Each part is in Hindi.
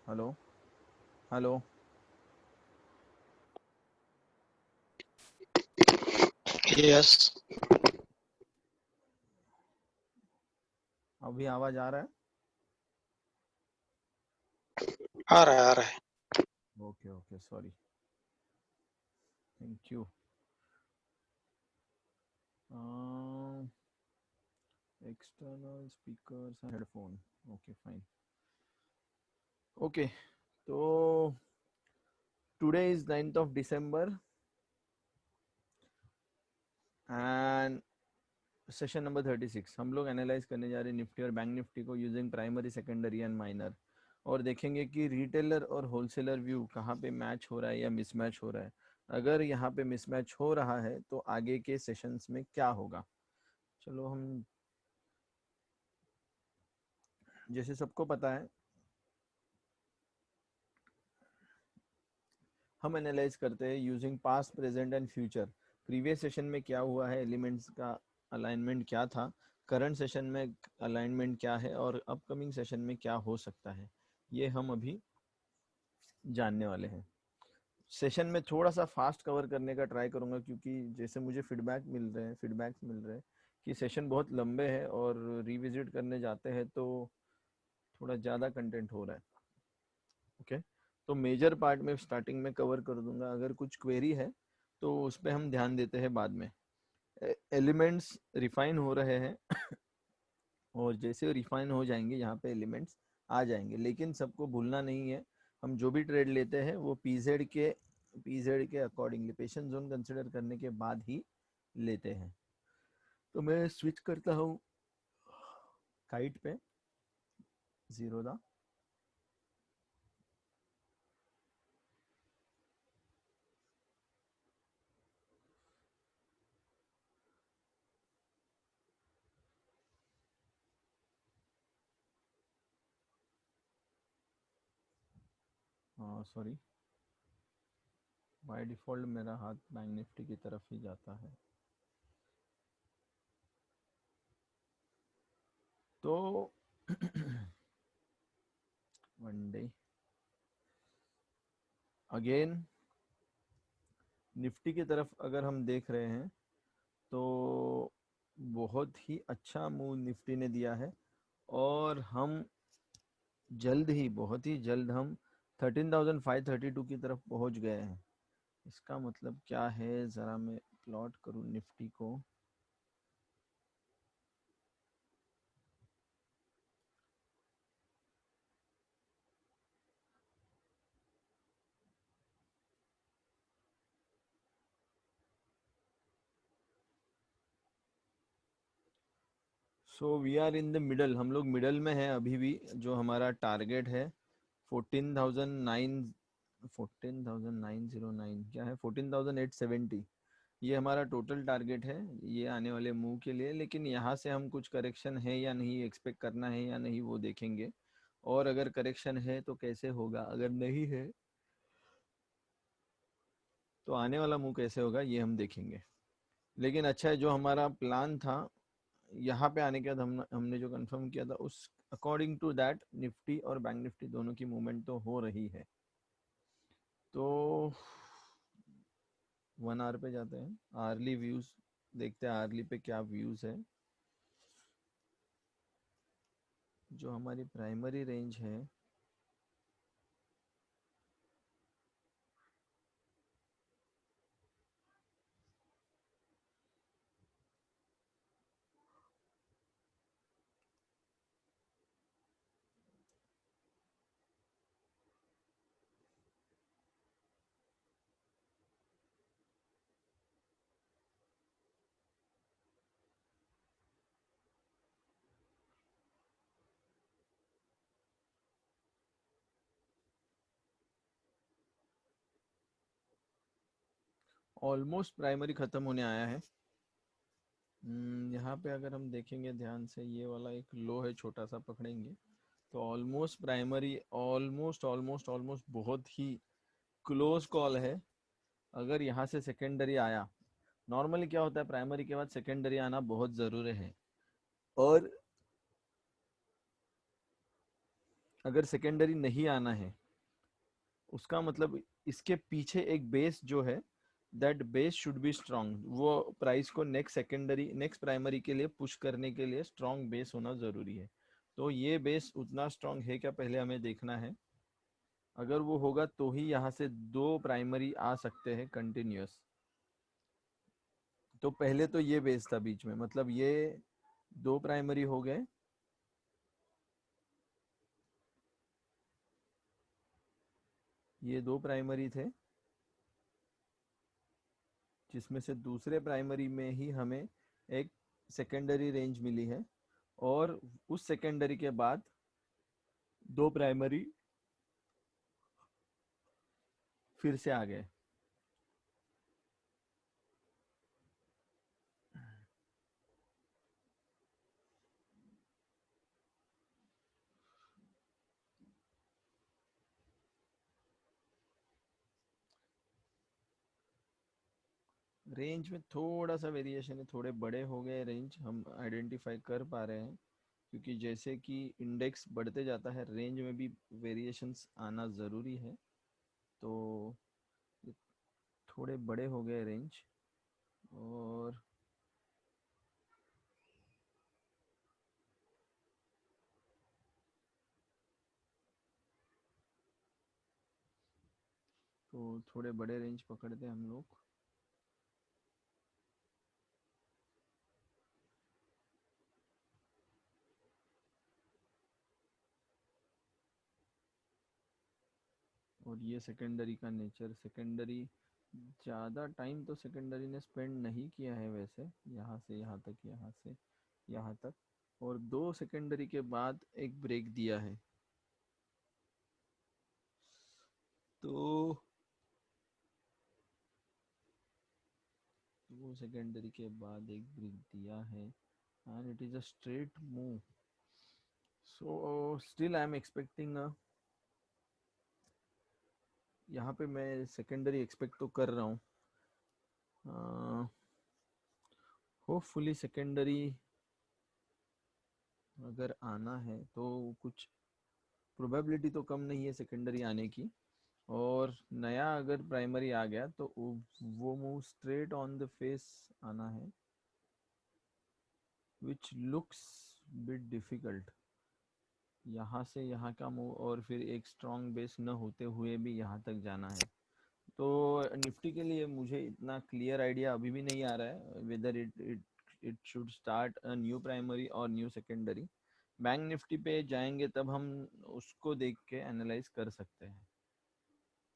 Hello hello. यस। अभी आवाज आ रहा है? आ रहा है आ रहा है। Okay okay, sorry. Thank you. External speakers and headphone. Okay fine. Okay, तो today is 9th of December and session number 36 हम लोग एनालाइज करने जा रहे हैं निफ्टी और बैंक निफ्टी को using primary secondary and minor, और देखेंगे कि रिटेलर और होलसेलर व्यू कहाँ पे मैच हो रहा है या मिसमैच हो रहा है। अगर यहाँ पे मिसमैच हो रहा है तो आगे के सेशंस में क्या होगा। चलो, हम जैसे सबको पता है हम एनालाइज करते हैं using past present and future. Previous session में क्या हुआ है, एलिमेंट्स का अलाइनमेंट क्या था, करंट सेशन में अलाइनमेंट क्या है और अपकमिंग सेशन में क्या हो सकता है, ये हम अभी जानने वाले हैं। सेशन में थोड़ा सा फास्ट कवर करने का ट्राई करूंगा, क्योंकि जैसे मुझे फीडबैक्स मिल रहे हैं कि सेशन बहुत लंबे हैं और रिविजिट करने जाते हैं तो थोड़ा ज़्यादा कंटेंट हो रहा है। ओके, तो मेजर पार्ट में स्टार्टिंग में कवर कर दूंगा, अगर कुछ क्वेरी है तो उस पर हम ध्यान देते हैं बाद में। एलिमेंट्स रिफाइन हो रहे हैं और जैसे रिफाइन हो जाएंगे यहाँ पे एलिमेंट्स आ जाएंगे, लेकिन सबको भूलना नहीं है, हम जो भी ट्रेड लेते हैं वो पीजेड के अकॉर्डिंगली पेशेंट जोन कंसिडर करने के बाद ही लेते हैं। तो मैं स्विच करता हूँ काइट पे, जीरोदा। सॉरी, बाय डिफॉल्ट मेरा हाथ बैंक निफ्टी की तरफ ही जाता है। तो वन डे अगेन निफ्टी की तरफ अगर हम देख रहे हैं तो बहुत ही अच्छा मूव निफ्टी ने दिया है, और हम बहुत ही जल्द हम 13,532 की तरफ पहुंच गए हैं। इसका मतलब क्या है, ज़रा मैं प्लॉट करूं निफ्टी को। So we are in the middle, हम लोग मिडल में हैं अभी भी। जो हमारा टारगेट है 14,909 क्या है, 14,870, ये हमारा टोटल टारगेट है ये आने वाले मूव के लिए। लेकिन यहाँ से हम कुछ करेक्शन है या नहीं एक्सपेक्ट करना है या नहीं वो देखेंगे, और अगर करेक्शन है तो कैसे होगा, अगर नहीं है तो आने वाला मूव कैसे होगा ये हम देखेंगे। लेकिन अच्छा है, जो हमारा प्लान था यहाँ पे आने के बाद हमने जो कंफर्म किया था उस अकॉर्डिंग टू दैट निफ्टी और बैंक निफ्टी दोनों की मूवमेंट तो हो रही है। तो 1 आवर पे जाते हैं, आर्ली व्यूज देखते हैं, आर्ली पे क्या व्यूज है। जो हमारी प्राइमरी रेंज है ऑलमोस्ट प्राइमरी खत्म होने आया है। यहाँ पे अगर हम देखेंगे ध्यान से, ये वाला एक लो है छोटा सा, पकड़ेंगे तो almost primary, almost almost almost बहुत ही क्लोज कॉल है। अगर यहाँ से सेकेंडरी आया, नॉर्मली क्या होता है प्राइमरी के बाद सेकेंडरी आना बहुत ज़रूरी है, और अगर सेकेंडरी नहीं आना है, उसका मतलब इसके पीछे एक बेस जो है, that base should be strong. वो प्राइस को नेक्स्ट सेकेंडरी नेक्स्ट प्राइमरी के लिए पुश करने के लिए स्ट्रांग बेस होना जरूरी है। तो ये बेस उतना स्ट्रांग है क्या, पहले हमें देखना है। अगर वो होगा तो ही यहाँ से दो प्राइमरी आ सकते हैं कंटिन्यूअस। तो पहले तो ये बेस था बीच में, मतलब ये दो प्राइमरी हो गए, ये दो प्राइमरी थे, जिसमें से दूसरे प्राइमरी में ही हमें एक सेकेंडरी रेंज मिली है, और उस सेकेंडरी के बाद दो प्राइमरी फिर से आ गए। रेंज में थोड़ा सा वेरिएशन है, थोड़े बड़े हो गए रेंज, हम आइडेंटिफाई कर पा रहे हैं, क्योंकि जैसे कि इंडेक्स बढ़ते जाता है रेंज में भी वेरिएशंस आना ज़रूरी है। तो ये थोड़े बड़े हो गए रेंज, और तो थोड़े बड़े रेंज पकड़ते हैं हम लोग। और ये सेकेंडरी का नेचर, सेकेंडरी ज़्यादा टाइम तो सेकेंडरी ने स्पेंड नहीं किया है वैसे, यहाँ से यहाँ तक, यहाँ से यहाँ तक, और दो सेकेंडरी के बाद एक ब्रेक दिया है। तो वो सेकेंडरी के बाद एक ब्रेक दिया है, and it is a straight move. So still I am expecting, यहाँ पे मैं सेकेंडरी एक्सपेक्ट तो कर रहा हूँ। होपफुली सेकेंडरी अगर आना है तो कुछ प्रोबेबिलिटी तो कम नहीं है सेकेंडरी आने की, और नया अगर प्राइमरी आ गया तो वो move straight on the face आना है, विच लुक्स बिट डिफिकल्ट। यहाँ से यहाँ का मूव और फिर एक स्ट्रॉन्ग बेस न होते हुए भी यहाँ तक जाना है। तो निफ्टी के लिए मुझे इतना क्लियर आइडिया अभी भी नहीं आ रहा है whether it it it should start a new primary और न्यू सेकेंडरी। बैंक निफ्टी पे जाएंगे तब हम उसको देख के एनालाइज कर सकते हैं।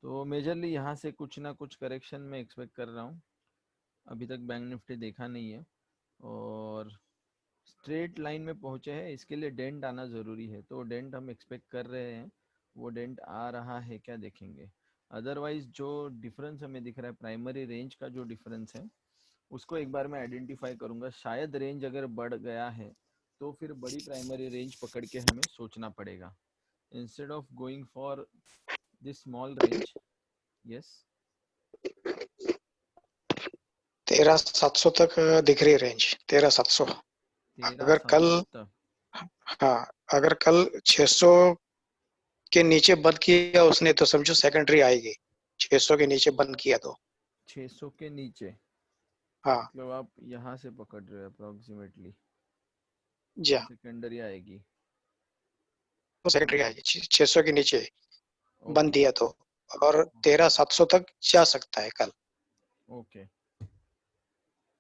तो मेजरली यहाँ से कुछ ना कुछ करेक्शन में एक्सपेक्ट कर रहा हूँ। अभी तक बैंक निफ्टी देखा नहीं है, और स्ट्रेट लाइन में पहुंचे हैं, इसके लिए डेंट आना ज़रूरी है, तो डेंट हम एक्सपेक्ट कर रहे हैं। वो डेंट आ रहा है क्या देखेंगे। अदरवाइज जो डिफरेंस हमें दिख रहा है प्राइमरी रेंज का, जो डिफरेंस है उसको एक बार मैं आइडेंटिफाई करूंगा। शायद रेंज अगर बढ़ गया है तो फिर बड़ी प्राइमरी रेंज पकड़ के हमें सोचना पड़ेगा, instead of going for this small range. Yes, 13,700 तक दिख रही रेंज, 13,700। अगर कल, 13,700 तक। हाँ, अगर कल 600 के नीचे बंद किया उसने तो समझो सेकेंडरी आएगी। 600 के नीचे बंद किया तो 600 के नीचे, हाँ मतलब आप यहाँ से पकड़ रहे हो अप्रोक्सीमेटली जी हाँ, सेकेंडरी आएगी। तो सेकेंडरी आएगी 600 के नीचे बंद ओके, दिया तो, और 13,700 तक जा सकता है कल। ओके,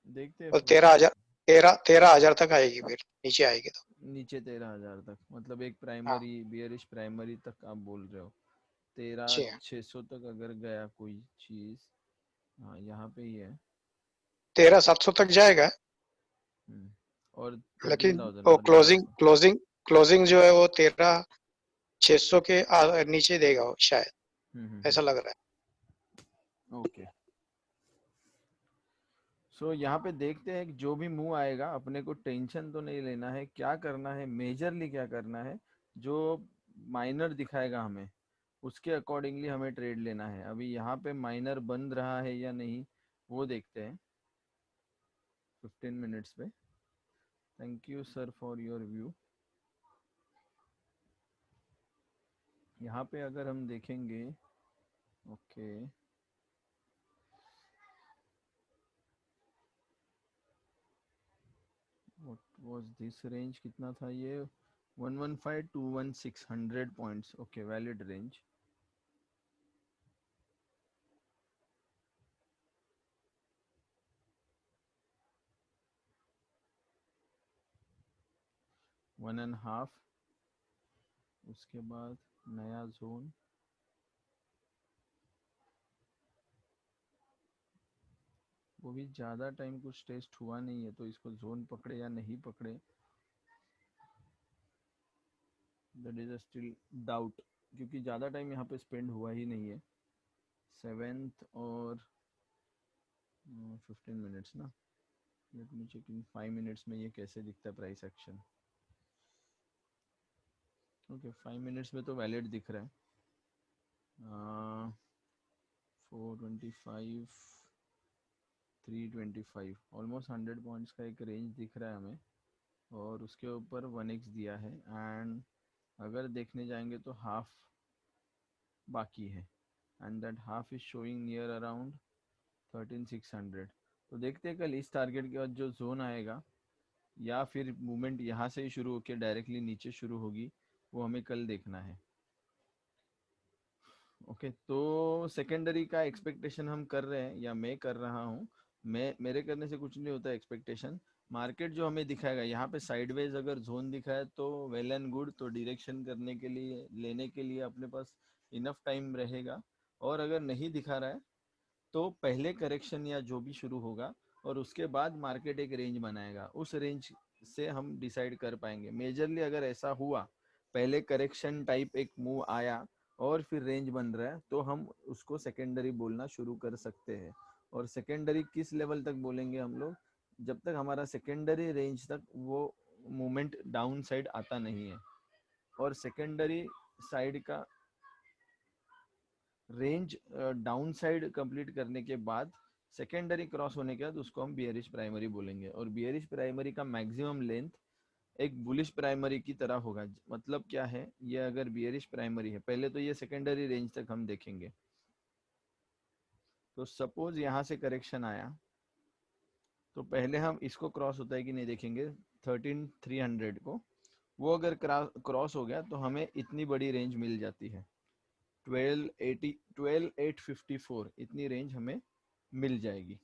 देखते हैं और फिर। 13,000, 13,000 तक आएगी, फिर नीचे आएगी तो। नीचे 13,000 तक, मतलब एक हाँ प्राइमरी बियरिश प्राइमरी तक आप बोल रहे हो। तेरह जी हाँ, 600 तक अगर गया कोई चीज, हाँ यहाँ पे ही है। 13,700 तक जाएगा। हम्म, और लेकिन 13,000 वो मतलब। क्लोजिंग जो है वो 13,600 के नीचे देगा वो शायद, ऐसा लग रहा है। ओके, सो यहाँ पे देखते हैं कि जो भी मूव आएगा अपने को टेंशन तो नहीं लेना है। क्या करना है, मेजरली क्या करना है, जो माइनर दिखाएगा हमें उसके अकॉर्डिंगली हमें ट्रेड लेना है। अभी यहाँ पे माइनर बंद रहा है या नहीं वो देखते हैं 15 मिनट्स पे। Thank you sir for your view. यहाँ पे अगर हम देखेंगे, okay, what was this range, कितना था ये, 115 to 1600 points, okay, valid range. One and half, उसके बाद नया जोन, वो भी ज़्यादा टाइम कुछ टेस्ट हुआ नहीं है, तो इसको जोन पकड़े या नहीं पकड़े, दैट इज स्टिल डाउट, क्योंकि ज़्यादा टाइम यहाँ पे स्पेंड हुआ ही नहीं है। 7th और 15 मिनट्स ना, let me check in 5 minutes में ये कैसे दिखता है प्राइस एक्शन। ओके, 5 मिनट्स में तो वैलिड दिख रहा है, 425, 325, ऑलमोस्ट 100 पॉइंट्स का एक रेंज दिख रहा है हमें, और उसके ऊपर 1x दिया है, एंड अगर देखने जाएंगे तो हाफ बाकी है, and that half is showing near around 13600। तो देखते हैं कल इस टारगेट के बाद जो जोन आएगा, या फिर मूवमेंट यहाँ से ही शुरू होकर डायरेक्टली नीचे शुरू होगी, वो हमें कल देखना है। ओके, तो सेकेंडरी का एक्सपेक्टेशन हम कर रहे हैं, या मैं कर रहा हूँ, मैं, मेरे करने से कुछ नहीं होता एक्सपेक्टेशन, मार्केट जो हमें दिखाएगा, यहाँ पे साइडवेज अगर जोन दिखाए तो वेल एंड गुड, तो डायरेक्शन करने के लिए, लेने के लिए अपने पास इनफ टाइम रहेगा। और अगर नहीं दिखा रहा है तो पहले करेक्शन या जो भी शुरू होगा, और उसके बाद मार्केट एक रेंज बनाएगा, उस रेंज से हम डिसाइड कर पाएंगे। मेजरली अगर ऐसा हुआ, पहले करेक्शन टाइप एक मूव आया और फिर रेंज बन रहा है, तो हम उसको सेकेंडरी बोलना शुरू कर सकते हैं। और सेकेंडरी किस लेवल तक बोलेंगे हम लोग, जब तक हमारा सेकेंडरी रेंज तक वो मूवमेंट डाउन साइड आता नहीं है, और सेकेंडरी साइड का रेंज डाउन साइड कंप्लीट करने के बाद, सेकेंडरी क्रॉस होने के बाद उसको हम बियरिश प्राइमरी बोलेंगे। और बियरिश प्राइमरी का मैक्सिमम लेंथ एक बुलिश प्राइमरी की तरह होगा। मतलब क्या है, ये अगर बियरिश प्राइमरी है, पहले तो ये सेकेंडरी रेंज तक हम देखेंगे। तो सपोज यहाँ से करेक्शन आया, तो पहले हम इसको क्रॉस होता है कि नहीं देखेंगे, 13300 को। वो अगर क्रॉस हो गया तो हमें इतनी बड़ी रेंज मिल जाती है, 1280, 12854, इतनी रेंज हमें मिल जाएगी।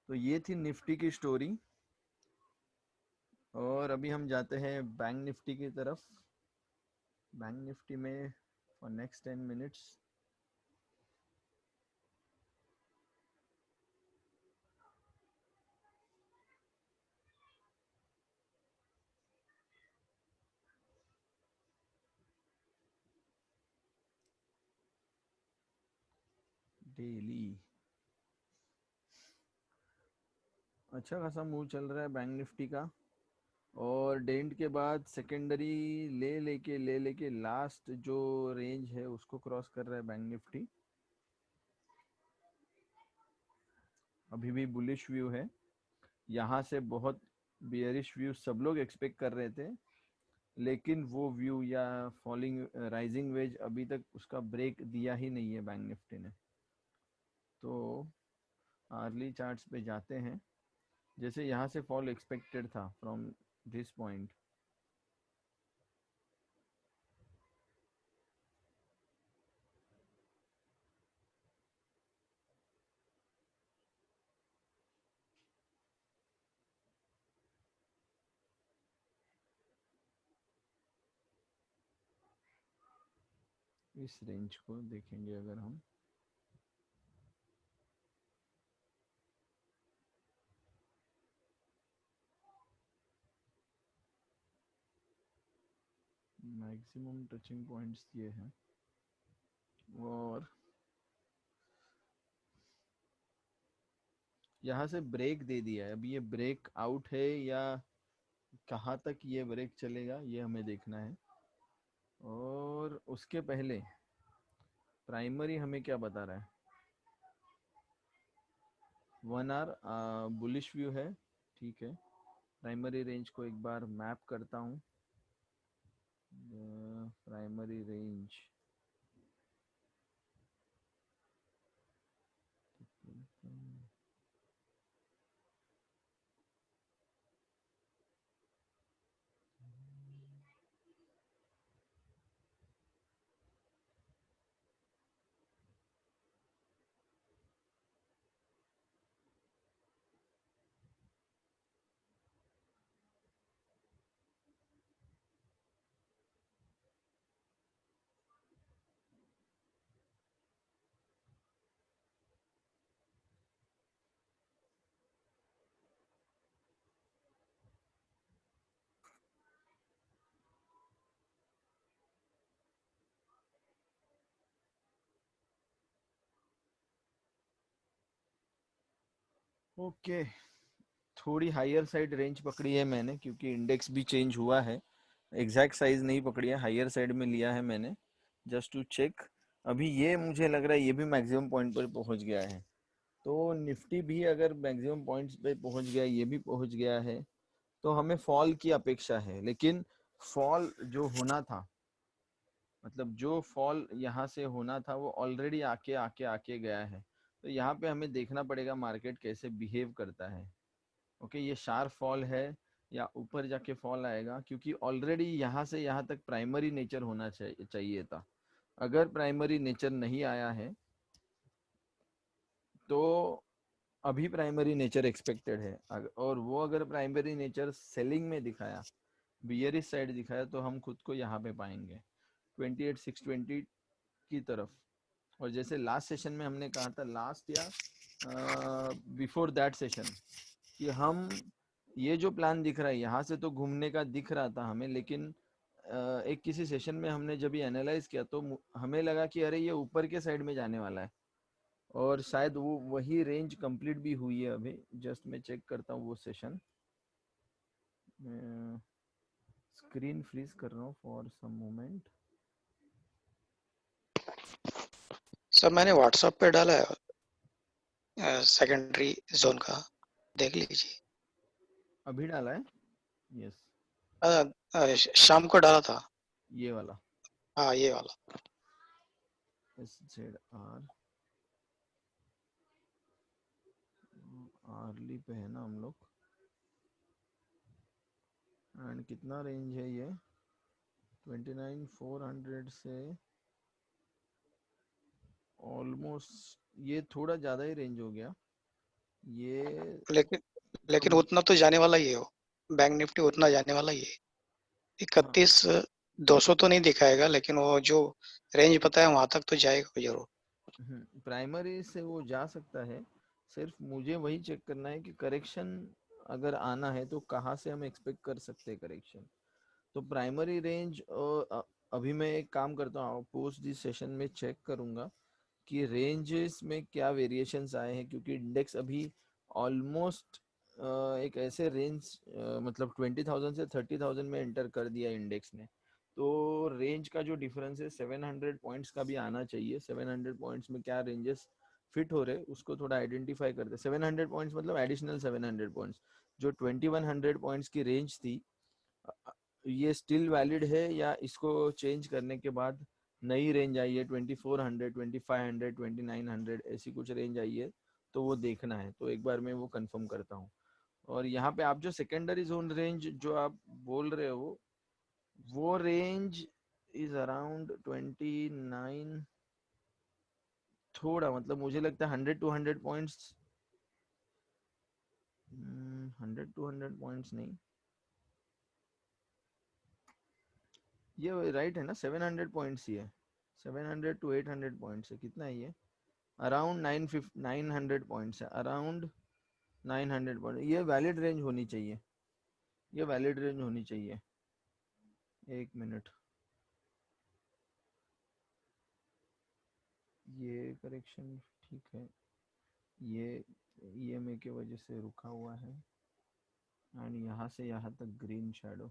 तो ये थी निफ्टी की स्टोरी, और अभी हम जाते हैं बैंक निफ्टी की तरफ। बैंक निफ्टी में फॉर नेक्स्ट 10 मिनट्स, डेली अच्छा खासा मूव चल रहा है बैंक निफ्टी का, और डेंट के बाद सेकेंडरी ले लेके लास्ट जो रेंज है उसको क्रॉस कर रहा है बैंक निफ्टी। अभी भी बुलिश व्यू है, यहाँ से बहुत बियरिश व्यू सब लोग एक्सपेक्ट कर रहे थे, लेकिन वो व्यू या फॉलिंग राइजिंग वेज अभी तक उसका ब्रेक दिया ही नहीं है बैंक निफ्टी ने। तो अर्ली चार्ट्स पे जाते हैं, जैसे यहाँ से फॉल एक्सपेक्टेड था फ्रॉम दिस पॉइंट, इस रेंज को देखेंगे अगर हम, मैक्सिमम टचिंग पॉइंट्स ये हैं, और यहाँ से ब्रेक दे दिया है। अभी ये ब्रेक आउट है या कहाँ तक ये ब्रेक चलेगा, ये हमें देखना है। और उसके पहले प्राइमरी हमें क्या बता रहा है, 1 आवर बुलिश व्यू है, ठीक है। प्राइमरी रेंज को एक बार मैप करता हूँ, प्राइमरी रेंज ओके। थोड़ी हायर साइड रेंज पकड़ी है मैंने क्योंकि इंडेक्स भी चेंज हुआ है। एग्जैक्ट साइज नहीं पकड़ी है, हायर साइड में लिया है मैंने जस्ट टू चेक। अभी ये मुझे लग रहा है ये भी मैक्सिमम पॉइंट पर पहुंच गया है। तो निफ्टी भी अगर मैक्सिमम पॉइंट्स पे पहुंच गया, ये भी पहुंच गया है, तो हमें फॉल की अपेक्षा है। लेकिन फॉल जो होना था, मतलब जो फॉल यहाँ से होना था वो ऑलरेडी आके आके आके गया है। तो यहाँ पे हमें देखना पड़ेगा मार्केट कैसे बिहेव करता है। ओके, ये शार्प फॉल है या ऊपर जाके फॉल आएगा, क्योंकि ऑलरेडी यहाँ से यहाँ तक प्राइमरी नेचर होना चाहिए था। अगर प्राइमरी नेचर नहीं आया है तो अभी प्राइमरी नेचर एक्सपेक्टेड है। और वो अगर प्राइमरी नेचर सेलिंग में दिखाया, बियरिश साइड दिखाया, तो हम खुद को यहाँ पे पाएंगे 28,620 की तरफ। और जैसे लास्ट सेशन में हमने कहा था, लास्ट या बिफोर दैट सेशन, कि हम ये जो प्लान दिख रहा है यहाँ से तो घूमने का दिख रहा था हमें, लेकिन एक किसी सेशन में हमने जब ये एनालाइज किया तो हमें लगा कि अरे ये ऊपर के साइड में जाने वाला है। और शायद वो वही रेंज कंप्लीट भी हुई है। अभी जस्ट मैं चेक करता हूँ वो सेशन। स्क्रीन फ्रीज कर रहा हूँ फॉर सम मोमेंट। सर मैंने व्हाट्सएप पे डाला है सेकेंडरी जोन का, देख लीजिए। अभी डाला है? यस। शाम को डाला था। ये वाला हाँ ये वाला। SZR आर्ली पे है ना हम लोग। एंड कितना रेंज है ये? 29,400 से ऑलमोस्ट, ये थोड़ा ज़्यादा ही रेंज हो गया ये। लेकिन लेकिन कम। उतना तो जाने वाला ही हो, बैंक निफ्टी उतना जाने वाला ही है। हाँ। 31,200 तो नहीं दिखाएगा, लेकिन वो जो रेंज पता है वहां तक तो जाएगा वो जरूर। प्राइमरी से वो जा सकता है। सिर्फ मुझे वही चेक करना है कि करेक्शन अगर आना है तो कहाँ से हम एक्सपेक्ट कर सकते हैं करेक्शन। तो प्राइमरी रेंज अभी मैं एक काम करता हूँ, पोस्ट दिस सेशन में चेक करूंगा कि रेंजेस में क्या वेरिएशंस आए हैं, क्योंकि इंडेक्स अभी ऑलमोस्ट एक ऐसे रेंज, मतलब 20,000 से 30,000 में एंटर कर दिया इंडेक्स ने। तो रेंज का जो डिफरेंस है 700 पॉइंट्स का भी आना चाहिए। 700 पॉइंट्स में क्या रेंजेस फिट हो रहे उसको थोड़ा आइडेंटिफाई करते। 700 पॉइंट्स मतलब एडिशनल 700 पॉइंट्स। जो 2100 पॉइंट्स की रेंज थी, ये स्टिल वैलिड है या इसको चेंज करने के बाद नई रेंज आई है 2400, 2500, 2900, ऐसी कुछ रेंज आई है। तो वो देखना है, तो एक बार मैं वो कंफर्म करता हूँ। और यहाँ पे आप जो सेकेंडरी जोन रेंज जो आप बोल रहे हो, वो रेंज इज अराउंड 29। थोड़ा मतलब मुझे लगता है 100 टू 100 पॉइंट्स, 100 टू 100 पॉइंट्स नहीं, ये राइट है ना? 700 पॉइंट्स ही है। 700 टू 800 पॉइंट्स है। कितना है ये? अराउंड 900 पॉइंट्स है। अराउंड 900 पॉइंट, ये वैलिड रेंज होनी चाहिए। ये वैलिड रेंज होनी चाहिए। एक मिनट। ये करेक्शन ठीक है। ये EMA के वजह से रुका हुआ है। एंड यहाँ से यहाँ तक ग्रीन शैडो,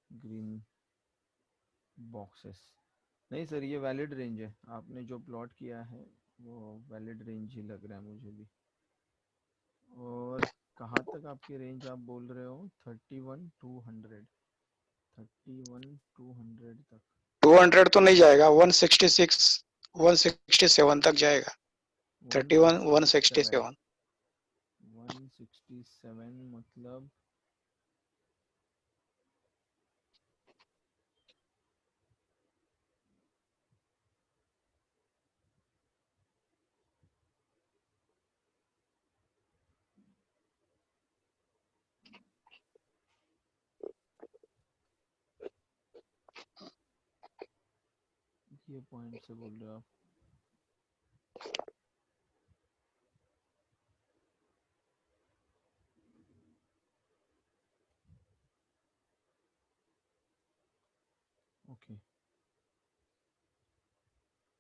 ग्रीन बॉक्सेस। नहीं सर, ये वैलिड रेंज है। आपने जो प्लॉट किया है वो वैलिड रेंज ही लग रहा है मुझे भी। और कहाँ तक आपकी रेंज आप बोल रहे हो? 31,200। इवन 200 तक 200 तो नहीं जाएगा, 166 167 तक जाएगा। 31 167 167। 167 मतलब ये पॉइंट से बोल रहे हो आप? ओके,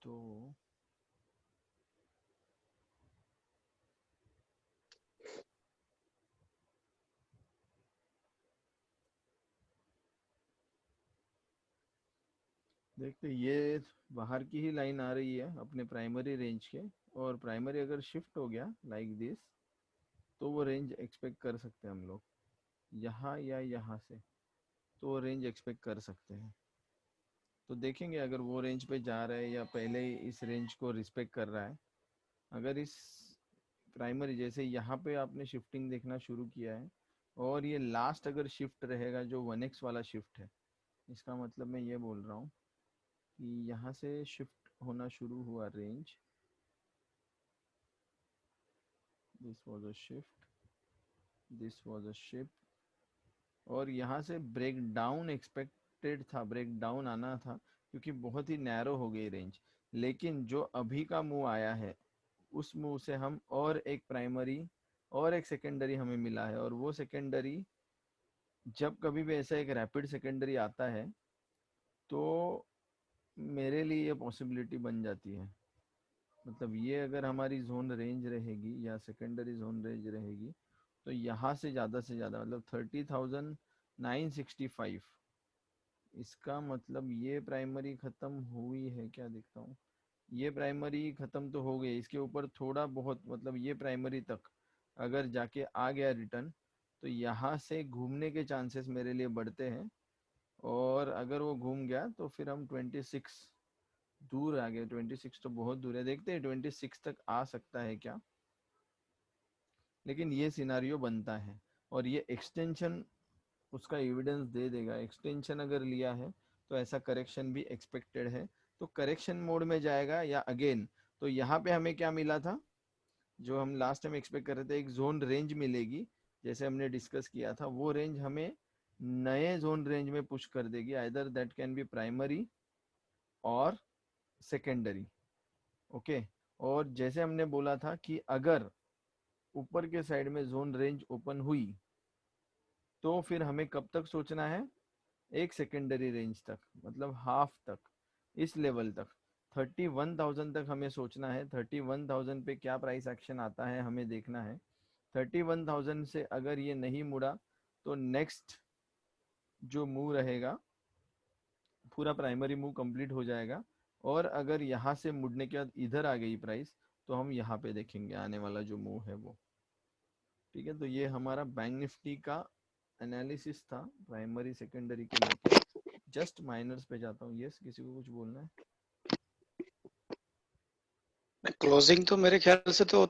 तो देखते ये बाहर की ही लाइन आ रही है अपने प्राइमरी रेंज के, और प्राइमरी अगर शिफ्ट हो गया लाइक दिस तो वो रेंज एक्सपेक्ट कर सकते हैं हम लोग, यहाँ या यहाँ से, तो वो रेंज एक्सपेक्ट कर सकते हैं। तो देखेंगे अगर वो रेंज पे जा रहा है या पहले ही इस रेंज को रिस्पेक्ट कर रहा है। अगर इस प्राइमरी जैसे यहाँ पे आपने शिफ्टिंग देखना शुरू किया है, और ये लास्ट अगर शिफ्ट रहेगा जो 1x वाला शिफ्ट है, इसका मतलब मैं ये बोल रहा हूँ कि यहाँ से शिफ्ट होना शुरू हुआ range, this was a shift, this was a shift, और यहाँ से ब्रेक डाउन एक्सपेक्टेड था, ब्रेक डाउन आना था क्योंकि बहुत ही नैरो हो गई रेंज। लेकिन जो अभी का मूव आया है उस मूव से हम और एक प्राइमरी और एक सेकेंडरी हमें मिला है, और वो सेकेंडरी जब कभी भी ऐसा एक रैपिड सेकेंडरी आता है तो मेरे लिए ये पॉसिबिलिटी बन जाती है। मतलब ये अगर हमारी जोन रेंज रहेगी या सेकेंडरी जोन रेंज रहेगी तो यहाँ से ज़्यादा मतलब 30,965, इसका मतलब ये प्राइमरी ख़त्म हुई है क्या, देखता हूँ। ये प्राइमरी ख़त्म तो हो गई, इसके ऊपर थोड़ा बहुत मतलब ये प्राइमरी तक अगर जाके आ गया रिटर्न तो यहाँ से घूमने के चांसेस मेरे लिए बढ़ते हैं। और अगर वो घूम गया तो फिर हम 26 दूर आ गए, 26 तो बहुत दूर है, देखते हैं 26 तक आ सकता है क्या। लेकिन ये सिनारियो बनता है, और ये एक्सटेंशन उसका एविडेंस दे देगा। एक्सटेंशन अगर लिया है तो ऐसा करेक्शन भी एक्सपेक्टेड है, तो करेक्शन मोड में जाएगा या अगेन। तो यहाँ पे हमें क्या मिला था, जो हम लास्ट टाइम एक्सपेक्ट कर रहे थे, एक जोन रेंज मिलेगी जैसे हमने डिस्कस किया था, वो रेंज हमें नए जोन रेंज में पुश कर देगी, either that can be primary और सेकेंडरी। ओके, और जैसे हमने बोला था कि अगर ऊपर के साइड में जोन रेंज ओपन हुई तो फिर हमें कब तक सोचना है, एक सेकेंडरी रेंज तक, मतलब हाफ तक, इस लेवल तक 31,000 तक हमें सोचना है। 31,000 पे क्या प्राइस एक्शन आता है हमें देखना है। 31,000 से अगर ये नहीं मुड़ा तो नेक्स्ट जो मूव रहेगा पूरा प्राइमरी मूव कंप्लीट हो जाएगा, और अगर यहाँ से मुड़ने के बाद इधर आ गई प्राइस तो हम यहाँ पे देखेंगे आने वाला जो मूव है वो। ठीक है, तो ये हमारा बैंक निफ्टी का एनालिसिस था प्राइमरी सेकेंडरी के लेके। जस्ट माइनर्स पे जाता हूँ। यस, किसी को कुछ बोलना है? क्लोजिंग तो मेरे ख्याल से तो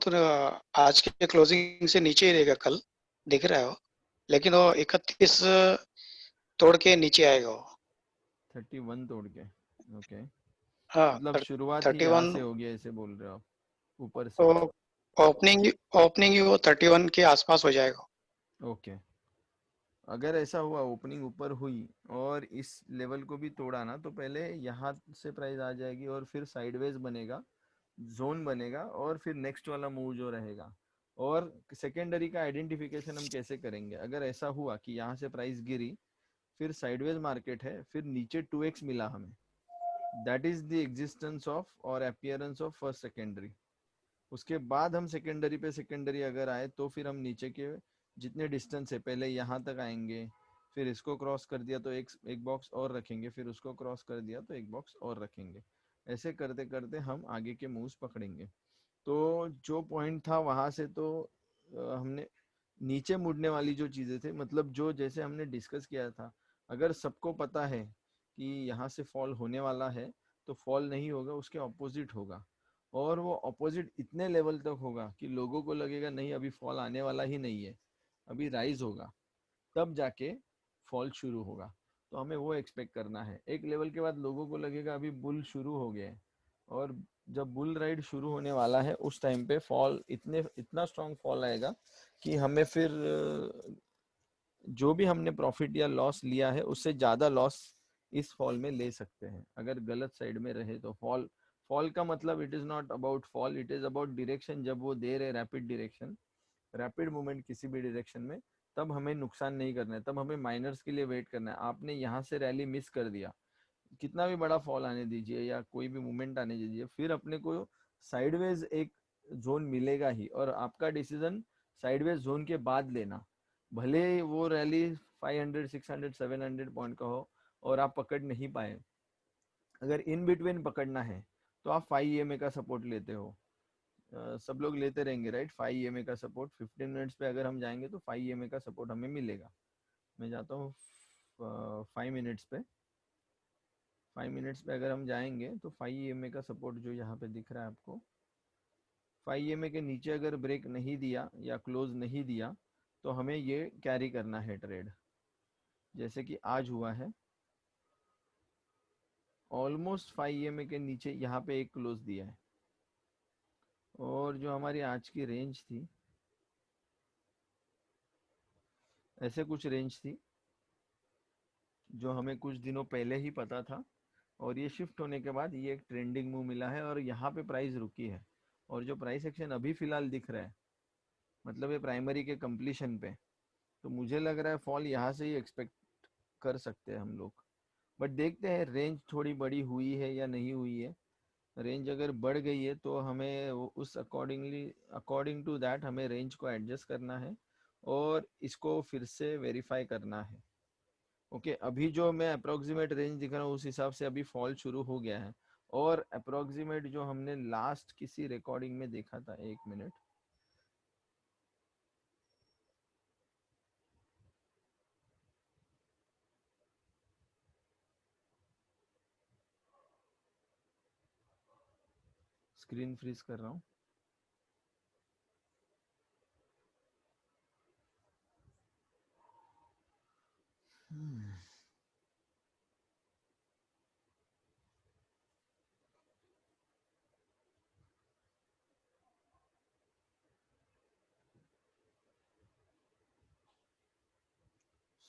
आज के क्लोजिंग से नीचे ही रहेगा कल, दिख रहा है वो। लेकिन वो 31 तोड़ के नीचे आएगा वो। 31 तोड़ के? ओके, हाँ, मतलब शुरुआत ही यहाँ 31। से होगी ऐसे बोल रहे हो आप, ऊपर तो से? ओपनिंग ही वो 31 के आसपास हो जाएगा। ओके, अगर ऐसा हुआ ओपनिंग ऊपर हुई और इस लेवल को भी तोड़ा ना, तो पहले यहाँ से प्राइस आ जाएगी और फिर साइडवेज बनेगा, जोन बनेगा, और फिर नेक्स्ट वाला मूव जो रहेगा। और सेकेंडरी का आइडेंटिफिकेशन हम कैसे करेंगे, अगर ऐसा हुआ कि यहाँ से प्राइस गिरी, फिर साइडवेज मार्केट है, फिर नीचे 2x मिला हमें, that is the existence of और अपियरेंस ऑफ फर्स्ट सेकेंडरी। उसके बाद हम सेकेंडरी पे सेकेंडरी अगर आए तो फिर हम नीचे के जितने डिस्टेंस है पहले यहाँ तक आएंगे, फिर इसको क्रॉस कर दिया तो एक बॉक्स और रखेंगे, फिर उसको क्रॉस कर दिया तो एक बॉक्स और रखेंगे। ऐसे करते करते हम आगे के मूव्स पकड़ेंगे। तो जो पॉइंट था वहां से तो हमने नीचे मुड़ने वाली जो चीजें थे, मतलब जो जैसे हमने डिस्कस किया था अगर सबको पता है कि यहाँ से फॉल होने वाला है तो फॉल नहीं होगा, उसके ऑपोजिट होगा, और वो ऑपोजिट इतने लेवल तक होगा कि लोगों को लगेगा नहीं अभी फॉल आने वाला ही नहीं है, अभी राइज होगा, तब जाके फॉल शुरू होगा। तो हमें वो एक्सपेक्ट करना है। एक लेवल के बाद लोगों को लगेगा अभी बुल शुरू हो गया है, और जब बुल राइड शुरू होने वाला है उस टाइम पे फॉल इतना स्ट्रांग फॉल आएगा कि हमें फिर जो भी हमने प्रॉफिट या लॉस लिया है उससे ज्यादा लॉस इस फॉल में ले सकते हैं, अगर गलत साइड में रहे तो। फॉल फॉल का मतलब it is not about fall, it is about direction. जब वो दे रहे रैपिड डायरेक्शन, रैपिड मूवमेंट किसी भी डायरेक्शन में, तब हमें नुकसान नहीं करना है, तब हमें माइनर्स के लिए वेट करना है। आपने यहाँ से रैली मिस कर दिया, कितना भी बड़ा फॉल आने दीजिए या कोई भी मूवमेंट आने दीजिए, फिर अपने को साइडवेज एक जोन मिलेगा ही, और आपका डिसीजन साइडवेज जोन के बाद लेना। भले वो रैली 500 600 700 पॉइंट का हो और आप पकड़ नहीं पाए, अगर इन बिटवीन पकड़ना है तो आप 5 EMA का सपोर्ट लेते हो। सब लोग लेते रहेंगे राइट, 5 EMA का सपोर्ट 15 मिनट्स पे अगर हम जाएंगे तो 5 EMA का सपोर्ट हमें मिलेगा। मैं जाता हूँ 5 मिनट्स पे। 5 मिनट्स पे अगर हम जाएंगे तो 5 EMA का सपोर्ट जो यहाँ पे दिख रहा है आपको, 5 EMA के नीचे अगर ब्रेक नहीं दिया या क्लोज नहीं दिया तो हमें ये कैरी करना है ट्रेड, जैसे कि आज हुआ है। ऑलमोस्ट 5 EMA के नीचे यहाँ पे एक क्लोज दिया है, और जो हमारी आज की रेंज थी, ऐसे कुछ रेंज थी जो हमें कुछ दिनों पहले ही पता था, और ये शिफ्ट होने के बाद ये एक ट्रेंडिंग मूव मिला है और यहाँ पे प्राइस रुकी है। और जो प्राइस एक्शन अभी फिलहाल दिख रहा है, मतलब ये प्राइमरी के कंप्लीशन पे, तो मुझे लग रहा है फॉल यहाँ से ही एक्सपेक्ट कर सकते हैं हम लोग। बट देखते हैं रेंज थोड़ी बड़ी हुई है या नहीं हुई है। रेंज अगर बढ़ गई है तो हमें उस अकॉर्डिंग टू दैट हमें रेंज को एडजस्ट करना है और इसको फिर से वेरीफाई करना है। ओके, अभी जो मैं अप्रोक्सीमेट रेंज दिख रहा हूँ उस हिसाब से अभी फॉल शुरू हो गया है, और अप्रोक्सीमेट जो हमने लास्ट किसी रिकॉर्डिंग में देखा था, 1 मिनट, स्क्रीन फ्रीज कर रहा हूँ।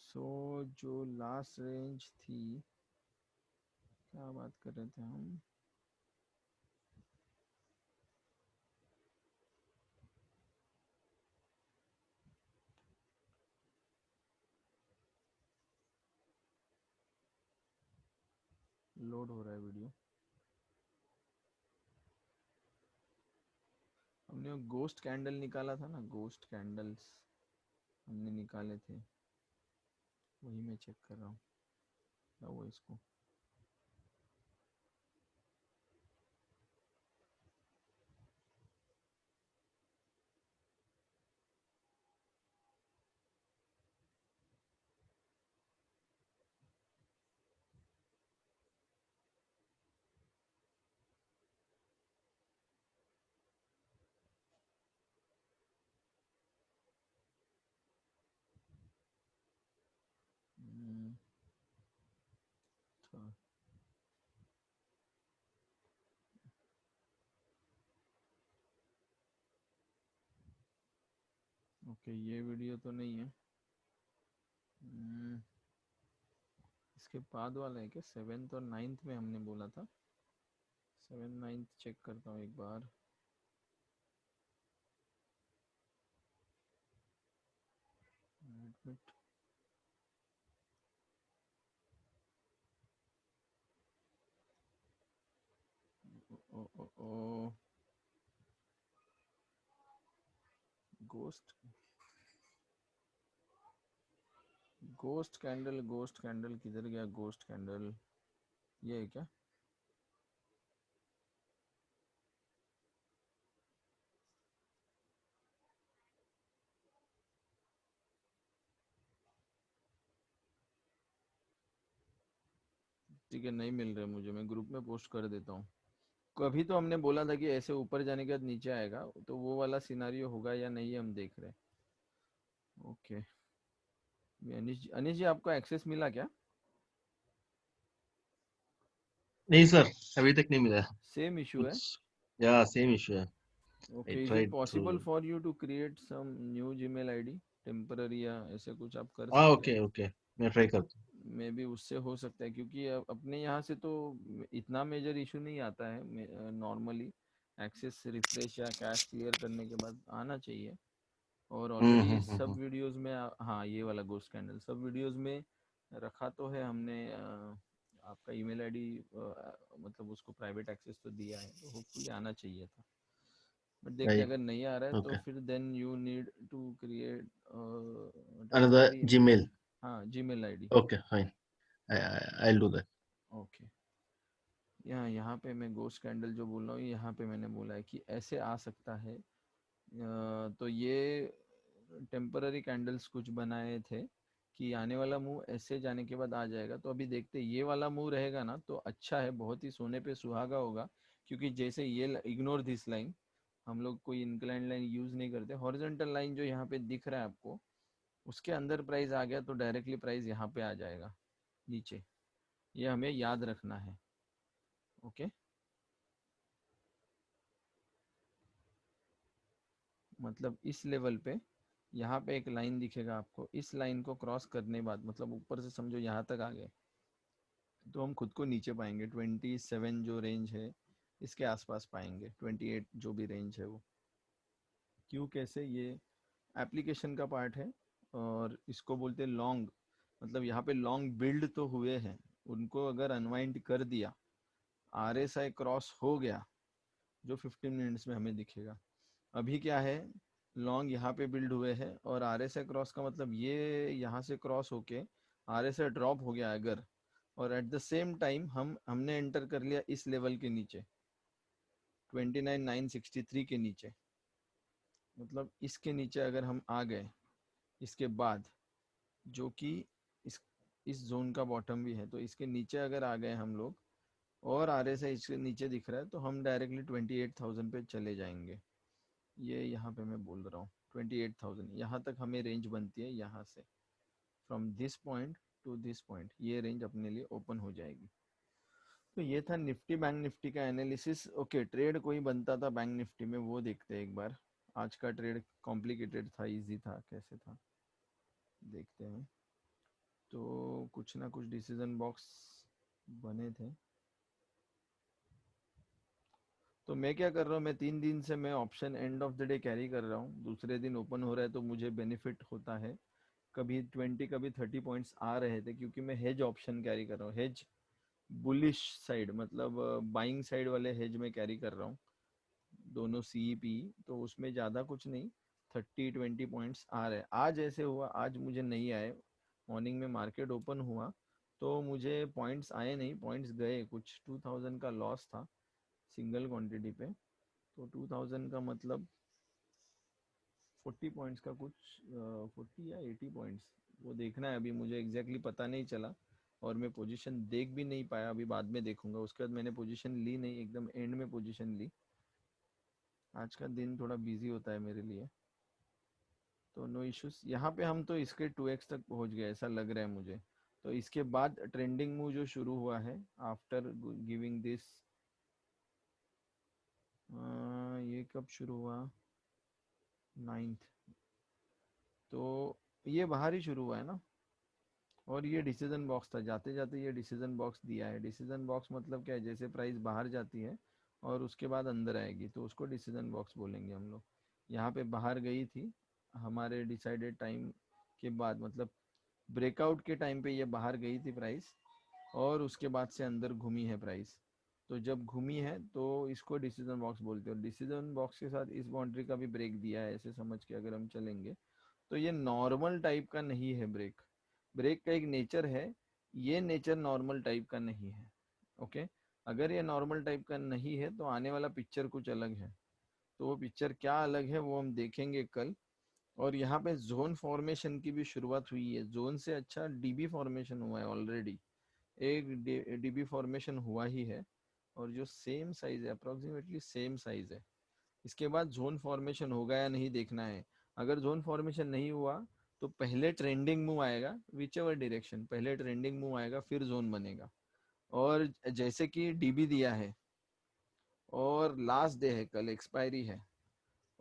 सो जो लास्ट रेंज थी, क्या बात कर रहे थे हम, लोड हो रहा है वीडियो। हमने गोस्ट कैंडल निकाला था ना, गोस्ट कैंडल्स हमने निकाले थे, वही मैं चेक कर रहा हूँ क्या हुआ इसको। हम्म, अच्छा, ओके ये वीडियो तो नहीं है। हम्म, इसके बाद वाला है क्या, 7th और 9th में हमने बोला था। 7 9th चेक करता हूँ एक बार। एडमिट, ओ ओ ओ गोस्ट, गोस्ट कैंडल किधर गया गोस्ट कैंडल, ये है क्या? ठीक है, नहीं मिल रहे मुझे, मैं ग्रुप में पोस्ट कर देता हूँ। कभी तो हमने बोला था कि ऐसे ऊपर जाने के बाद नीचे आएगा, तो वो वाला सिनारियो होगा या नहीं हम देख रहे हैं। ओके, अनिश जी आपको एक्सेस मिला क्या? नहीं सर, अभी तक नहीं मिला सेम इशू है? कुछ। या सेम इशू है। I okay, is it tried through. Possible for you to create some new Gmail ID temporary, या ऐसे कुछ आप कर हाँ सकते हैं? ओके ओके, मैं ट्राई करता मे भी उससे हो सकता है, क्योंकि अपने यहाँ से तो इतना मेजर इशू नहीं आता है नॉर्मली। एक्सेस रिफ्रेश या कैश क्लियर करने के बाद आना चाहिए। और हूँ। ऑलरेडी सब वीडियोस में हाँ, ये वाला गोस्ट कैंडल सब वीडियोस में रखा तो है हमने। आपका ईमेल आईडी मतलब उसको प्राइवेट एक्सेस तो दिया है, तो होपफुली आना चाहिए था। बट देखते हैं, राइट, अगर नहीं आ रहा है तो ओके। फिर then you need to create another temporary. Gmail. हाँ, Gmail ID. Okay fine, I will do that. Okay, यहाँ पे मैं गोस्ट कैंडल जो बोल रहा हूँ, यहाँ पे मैंने बोला है कि ऐसे आ सकता है। तो ये टेम्पररी कैंडल्स कुछ बनाए थे कि आने वाला मूव ऐसे जाने के बाद आ जाएगा। तो अभी देखते ये वाला मूव रहेगा ना तो अच्छा है, बहुत ही सोने पे सुहागा होगा। क्योंकि जैसे ये इग्नोर दिस लाइन, हम लोग कोई इंक्लाइन लाइन यूज नहीं करते। हॉरिजॉन्टल लाइन जो यहाँ पे दिख रहा है आपको, उसके अंदर प्राइस आ गया तो डायरेक्टली प्राइस यहाँ पे आ जाएगा नीचे। ये हमें याद रखना है। ओके, मतलब इस लेवल पे यहाँ पे एक लाइन दिखेगा आपको, इस लाइन को क्रॉस करने बाद मतलब ऊपर से समझो यहाँ तक आ गए, तो हम खुद को नीचे पाएंगे 27 जो रेंज है इसके आसपास पाएंगे, 28 जो भी रेंज है वो। क्यों, कैसे, ये एप्लीकेशन का पार्ट है। और इसको बोलते हैं लॉन्ग, मतलब यहाँ पे लॉन्ग बिल्ड तो हुए हैं, उनको अगर अनवाइंड कर दिया, RSI क्रॉस हो गया, जो 15 मिनट्स में हमें दिखेगा। अभी क्या है, लॉन्ग यहाँ पे बिल्ड हुए हैं और RSI क्रॉस का मतलब ये यहाँ से क्रॉस होके RSI ड्रॉप हो गया अगर, और एट द सेम टाइम हमने एंटर कर लिया इस लेवल के नीचे 29,963 के नीचे, मतलब इसके नीचे अगर हम आ गए इसके बाद, जो कि इस इस जोन का बॉटम भी है, तो इसके नीचे अगर आ गए हम लोग और RSI इसके नीचे दिख रहा है, तो हम डायरेक्टली 28,000 पे चले जाएंगे। ये यहाँ पे मैं बोल रहा हूँ 28,000, यहाँ तक हमें रेंज बनती है। यहाँ से from this point two this point ये रेंज अपने लिए ओपन हो जाएगी। तो ये था निफ्टी बैंक निफ्टी का एनालिसिस। ओके, ट्रेड कोई बनता था बैंक निफ्टी में, वो देखते हैं एक बार। आज का ट्रेड कॉम्प्लिकेटेड था, इजी था, कैसे था देखते हैं। तो कुछ ना कुछ डिसीजन बॉक्स बने थे। तो मैं क्या कर रहा हूँ, मैं 3 दिन से मैं option end of the day carry कर रहा हूँ। दूसरे दिन ओपन हो रहा है तो मुझे बेनिफिट होता है। कभी 20 कभी 30 पॉइंट्स आ रहे थे, क्योंकि मैं हेज ऑप्शन कैरी कर रहा हूँ। हेज बुलिश साइड, मतलब बाइंग साइड वाले हेज में कैरी कर रहा हूँ, दोनों CEP। तो उसमें ज़्यादा कुछ नहीं, 30-20 पॉइंट्स आ रहे हैं। आज ऐसे हुआ, आज मुझे नहीं आए। मॉर्निंग में मार्केट ओपन हुआ तो मुझे पॉइंट्स आए नहीं, पॉइंट्स गए, कुछ 2000 का लॉस था सिंगल क्वांटिटी पे। तो 2000 का मतलब 40 पॉइंट्स का कुछ 40 या 80 पॉइंट्स, वो देखना है अभी, मुझे एग्जैक्टली पता नहीं चला। और मैं पोजीशन देख भी नहीं पाया, अभी बाद में देखूंगा। उसके बाद मैंने पोजीशन ली नहीं, एकदम एंड में पोजीशन ली। आज का दिन थोड़ा बिजी होता है मेरे लिए, तो नो इश्यूज। यहाँ पे हम तो इसके 2x तक पहुँच गए ऐसा लग रहा है मुझे। तो इसके बाद ट्रेंडिंग मूव जो शुरू हुआ है आफ्टर गिविंग दिस, ये कब शुरू हुआ, 9th। तो ये बाहर ही शुरू हुआ है ना। और ये डिसीजन बॉक्स था, जाते जाते ये डिसीजन बॉक्स दिया है। डिसीजन बॉक्स मतलब क्या है, जैसे प्राइस बाहर जाती है और उसके बाद अंदर आएगी तो उसको डिसीजन बॉक्स बोलेंगे हम लोग। यहाँ पे बाहर गई थी हमारे डिसाइडेड टाइम के बाद, मतलब ब्रेकआउट के टाइम पे ये बाहर गई थी प्राइस, और उसके बाद से अंदर घूमी है प्राइस। तो जब घूमी है तो इसको डिसीजन बॉक्स बोलते हैं। और डिसीजन बॉक्स के साथ इस बाउंड्री का भी ब्रेक दिया है, ऐसे समझ के अगर हम चलेंगे तो ये नॉर्मल टाइप का नहीं है ब्रेक। ब्रेक का एक नेचर है, ये नेचर नॉर्मल टाइप का नहीं है। ओके, अगर ये नॉर्मल टाइप का नहीं है तो आने वाला पिक्चर कुछ अलग है। तो वो पिक्चर क्या अलग है वो हम देखेंगे कल। और यहाँ पे जोन फॉर्मेशन की भी शुरुआत हुई है, जोन से अच्छा DB फॉर्मेशन हुआ है ऑलरेडी। एक डीबी फॉर्मेशन हुआ ही है और जो सेम साइज है, अप्रोक्सीमेटली सेम साइज है। इसके बाद जोन फॉर्मेशन होगा या नहीं देखना है। अगर जोन फॉर्मेशन नहीं हुआ तो पहले ट्रेंडिंग मूव आएगा, विच एवर डायरेक्शन, पहले ट्रेंडिंग मूव आएगा फिर जोन बनेगा। और जैसे कि डीबी दिया है और लास्ट डे है, कल एक्सपायरी है,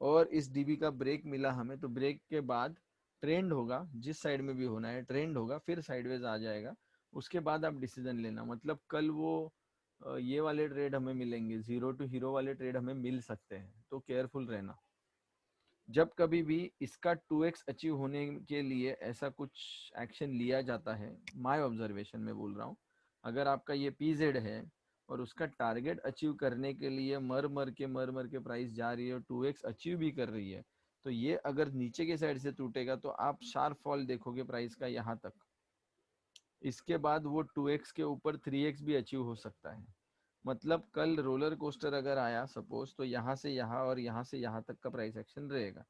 और इस डीबी का ब्रेक मिला हमें, तो ब्रेक के बाद ट्रेंड होगा, जिस साइड में भी होना है ट्रेंड होगा, फिर साइडवेज आ जाएगा। उसके बाद आप डिसीजन लेना। मतलब कल वो ये वाले ट्रेड हमें मिलेंगे, जीरो टू हीरो वाले ट्रेड हमें मिल सकते हैं, तो केयरफुल रहना। जब कभी भी इसका 2x अचीव होने के लिए ऐसा कुछ एक्शन लिया जाता है, माय ऑब्जर्वेशन में बोल रहा हूँ, अगर आपका ये पीजेड है और उसका टारगेट अचीव करने के लिए मर मर के प्राइस जा रही है और 2x अचीव भी कर रही है, तो ये अगर नीचे के साइड से टूटेगा तो आप शार्प फॉल देखोगे प्राइस का यहाँ तक। इसके बाद वो 2x के ऊपर 3x भी अचीव हो सकता है। मतलब कल रोलर कोस्टर अगर आया सपोज, तो यहाँ से यहाँ और यहाँ से यहाँ तक का प्राइस एक्शन रहेगा।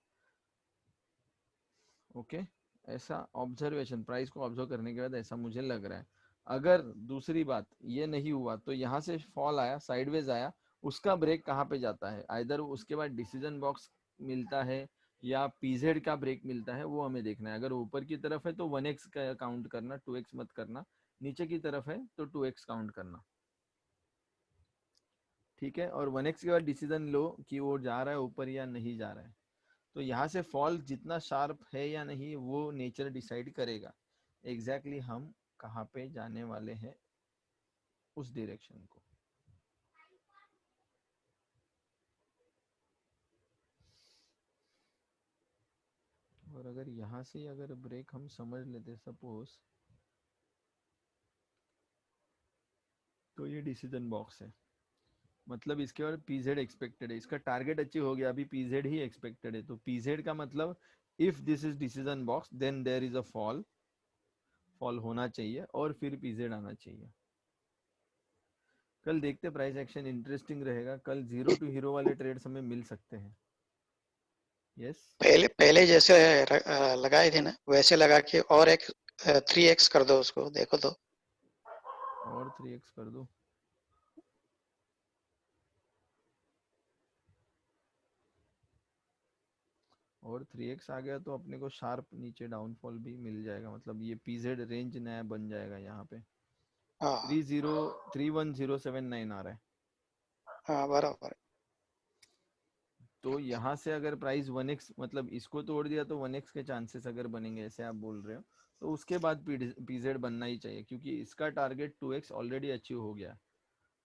ओके, ऐसा ऑब्जर्वेशन, प्राइस को ऑब्जर्व करने के बाद ऐसा मुझे लग रहा है। अगर दूसरी बात ये नहीं हुआ तो यहाँ से फॉल आया, साइडवेज आया, उसका ब्रेक कहाँ पे जाता है, आइदर उसके बाद डिसीजन बॉक्स मिलता है या पीजेड का ब्रेक मिलता है, वो हमें देखना है। अगर ऊपर की तरफ है तो 1x का काउंट करना, 2x मत करना। नीचे की तरफ है तो 2x काउंट करना, ठीक है। और 1x के बाद डिसीजन लो कि वो जा रहा है ऊपर या नहीं जा रहा है। तो यहाँ से फॉल जितना शार्प है या नहीं वो नेचर डिसाइड करेगा एग्जैक्टली हम कहाँ पे जाने वाले हैं उस डायरेक्शन को। और अगर यहाँ से अगर ब्रेक हम समझ लेते सपोज, तो ये डिसीजन बॉक्स है, मतलब इसके बाद पीजेड एक्सपेक्टेड है, इसका टारगेट अचीव हो गया, अभी पीजेड ही एक्सपेक्टेड है। तो पीजेड का मतलब if this is decision box then there is a fall, fall होना चाहिए और फिर पीजेड आना चाहिए। कल देखते प्राइस एक्शन, इंटरेस्टिंग रहेगा। कल जीरो टू हीरो वाले ट्रेड्स हमें मिल सकते हैं। यस, पहले पहले जैसे लगाए थे ना, वैसे लगा के और एक 3x कर दो उसको, देखो तो। और 3x कर दो। और 3x आ गया तो अपने को शार्प नीचे डाउनफॉल भी मिल जाएगा, मतलब ये पीजेड रेंज नया बन जाएगा यहाँ पे। हाँ 31079 आ रहा है। हाँ, बराबर। तो यहाँ से अगर प्राइस 1x, मतलब इसको तोड़ दिया तो 1x के चांसेस अगर बनेंगे, ऐसे आप बोल रहे हो, तो उसके बाद पीजेड बनना ही चाहिए, क्योंकि इसका टारगेट 2x ऑलरेडी अचीव हो गया।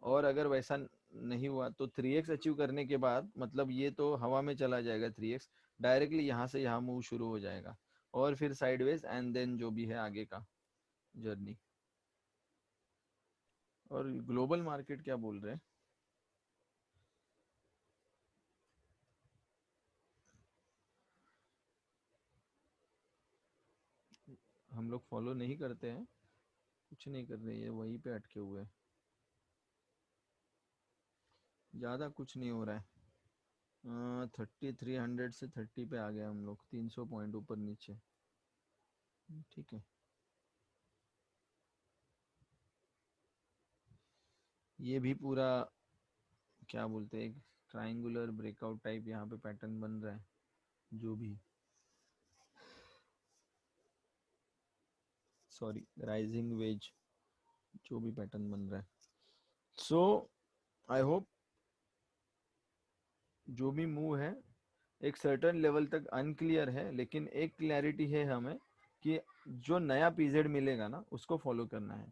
और अगर वैसा नहीं हुआ तो 3x अचीव करने के बाद मतलब ये तो हवा में चला जाएगा, 3x डायरेक्टली यहाँ से यहाँ मूव शुरू हो जाएगा और फिर साइडवेज एंड देन जो भी है आगे का जर्नी। और ग्लोबल मार्केट क्या बोल रहे हैं? हम लोग फॉलो नहीं करते हैं, कुछ नहीं कर रहे हैं, वहीं पे अटके हुए हैं, ज़्यादा कुछ नहीं हो रहा है। 3300 से 30 पे आ गया हम लोग, 300 पॉइंट ऊपर नीचे, ठीक है। ये भी पूरा क्या बोलते हैं, एक ट्राइंगुलर ब्रेकआउट टाइप यहाँ पे पैटर्न बन रहा है, जो भी, सॉरी, राइजिंग वेज, जो भी पैटर्न बन रहा है। सो आई होप जो भी मूव है एक सर्टेन लेवल तक अनक्लियर है, लेकिन एक क्लैरिटी है हमें कि जो नया पीजेड मिलेगा ना उसको फॉलो करना है।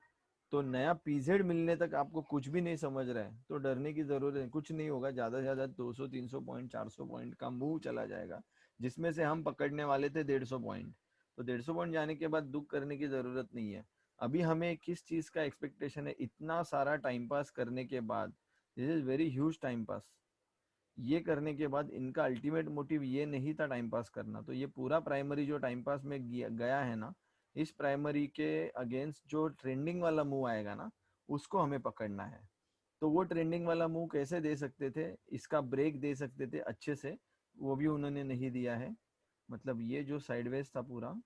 तो नया पीजेड मिलने तक आपको कुछ भी नहीं समझ रहा है तो डरने की जरूरत है, कुछ नहीं होगा, ज्यादा से ज्यादा 200 300 पॉइंट 400 पॉइंट का मूव चला जाएगा, जिसमें से हम पकड़ने वाले थे 150 पॉइंट। तो 150 पॉइंट जाने के बाद दुख करने की जरूरत नहीं है। अभी हमें किस चीज का एक्सपेक्टेशन है, इतना सारा टाइम पास करने के बाद, this is very huge time pass, ये करने के बाद इनका अल्टीमेट मोटिव ये नहीं था टाइम पास करना। तो ये पूरा प्राइमरी जो टाइम पास में गया है ना, इस प्राइमरी के अगेंस्ट जो ट्रेंडिंग वाला मूव आएगा ना उसको हमें पकड़ना है। तो वो ट्रेंडिंग वाला मूव कैसे दे सकते थे, इसका ब्रेक दे सकते थे अच्छे से, वो भी उन्होंने नहीं दिया है। मतलब ये जो साइडवेज था पूरा,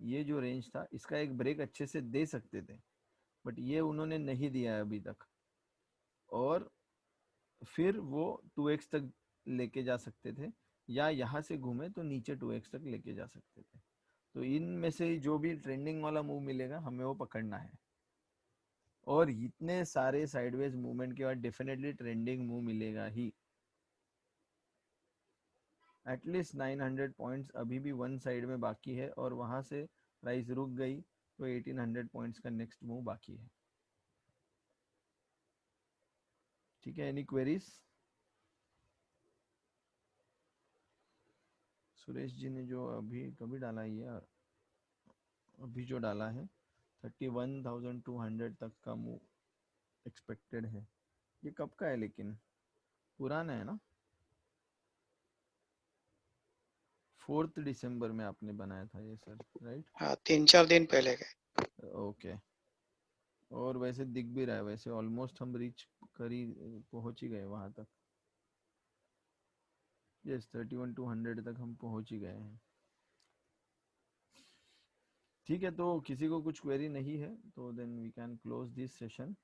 ये जो रेंज था इसका एक ब्रेक अच्छे से दे सकते थे, बट ये उन्होंने नहीं दिया है अभी तक, और फिर वो 2x तक लेके जा सकते थे, या यहाँ से घूमे तो नीचे 2x तक लेके जा सकते थे। तो इनमें से जो भी ट्रेंडिंग वाला मूव मिलेगा हमें वो पकड़ना है, और इतने सारे साइडवेज मूवमेंट के बाद डेफिनेटली ट्रेंडिंग मूव मिलेगा ही। एटलीस्ट 900 पॉइंट्स अभी भी वन साइड में बाकी है, और वहां से प्राइस रुक गई तो 1800 पॉइंट्स का नेक्स्ट मूव बाकी है। ठीक है, एनी क्वेरीज? सुरेश जी ने जो अभी कभी डाला है, ये अभी जो डाला है 31,200 तक का मूव एक्सपेक्टेड है। ये कब का है लेकिन? पुराना है ना? 4 दिसंबर में आपने बनाया था ये सर, राइट? हाँ 3-4 दिन पहले के। ओके। और वैसे दिख भी रहा है, वैसे ऑलमोस्ट हम रीच करी पहुंच ही गए वहां तक। यस 31,200 तक हम पहुंच ही गए हैं। ठीक है, तो किसी को कुछ क्वेरी नहीं है तो then we can close this session.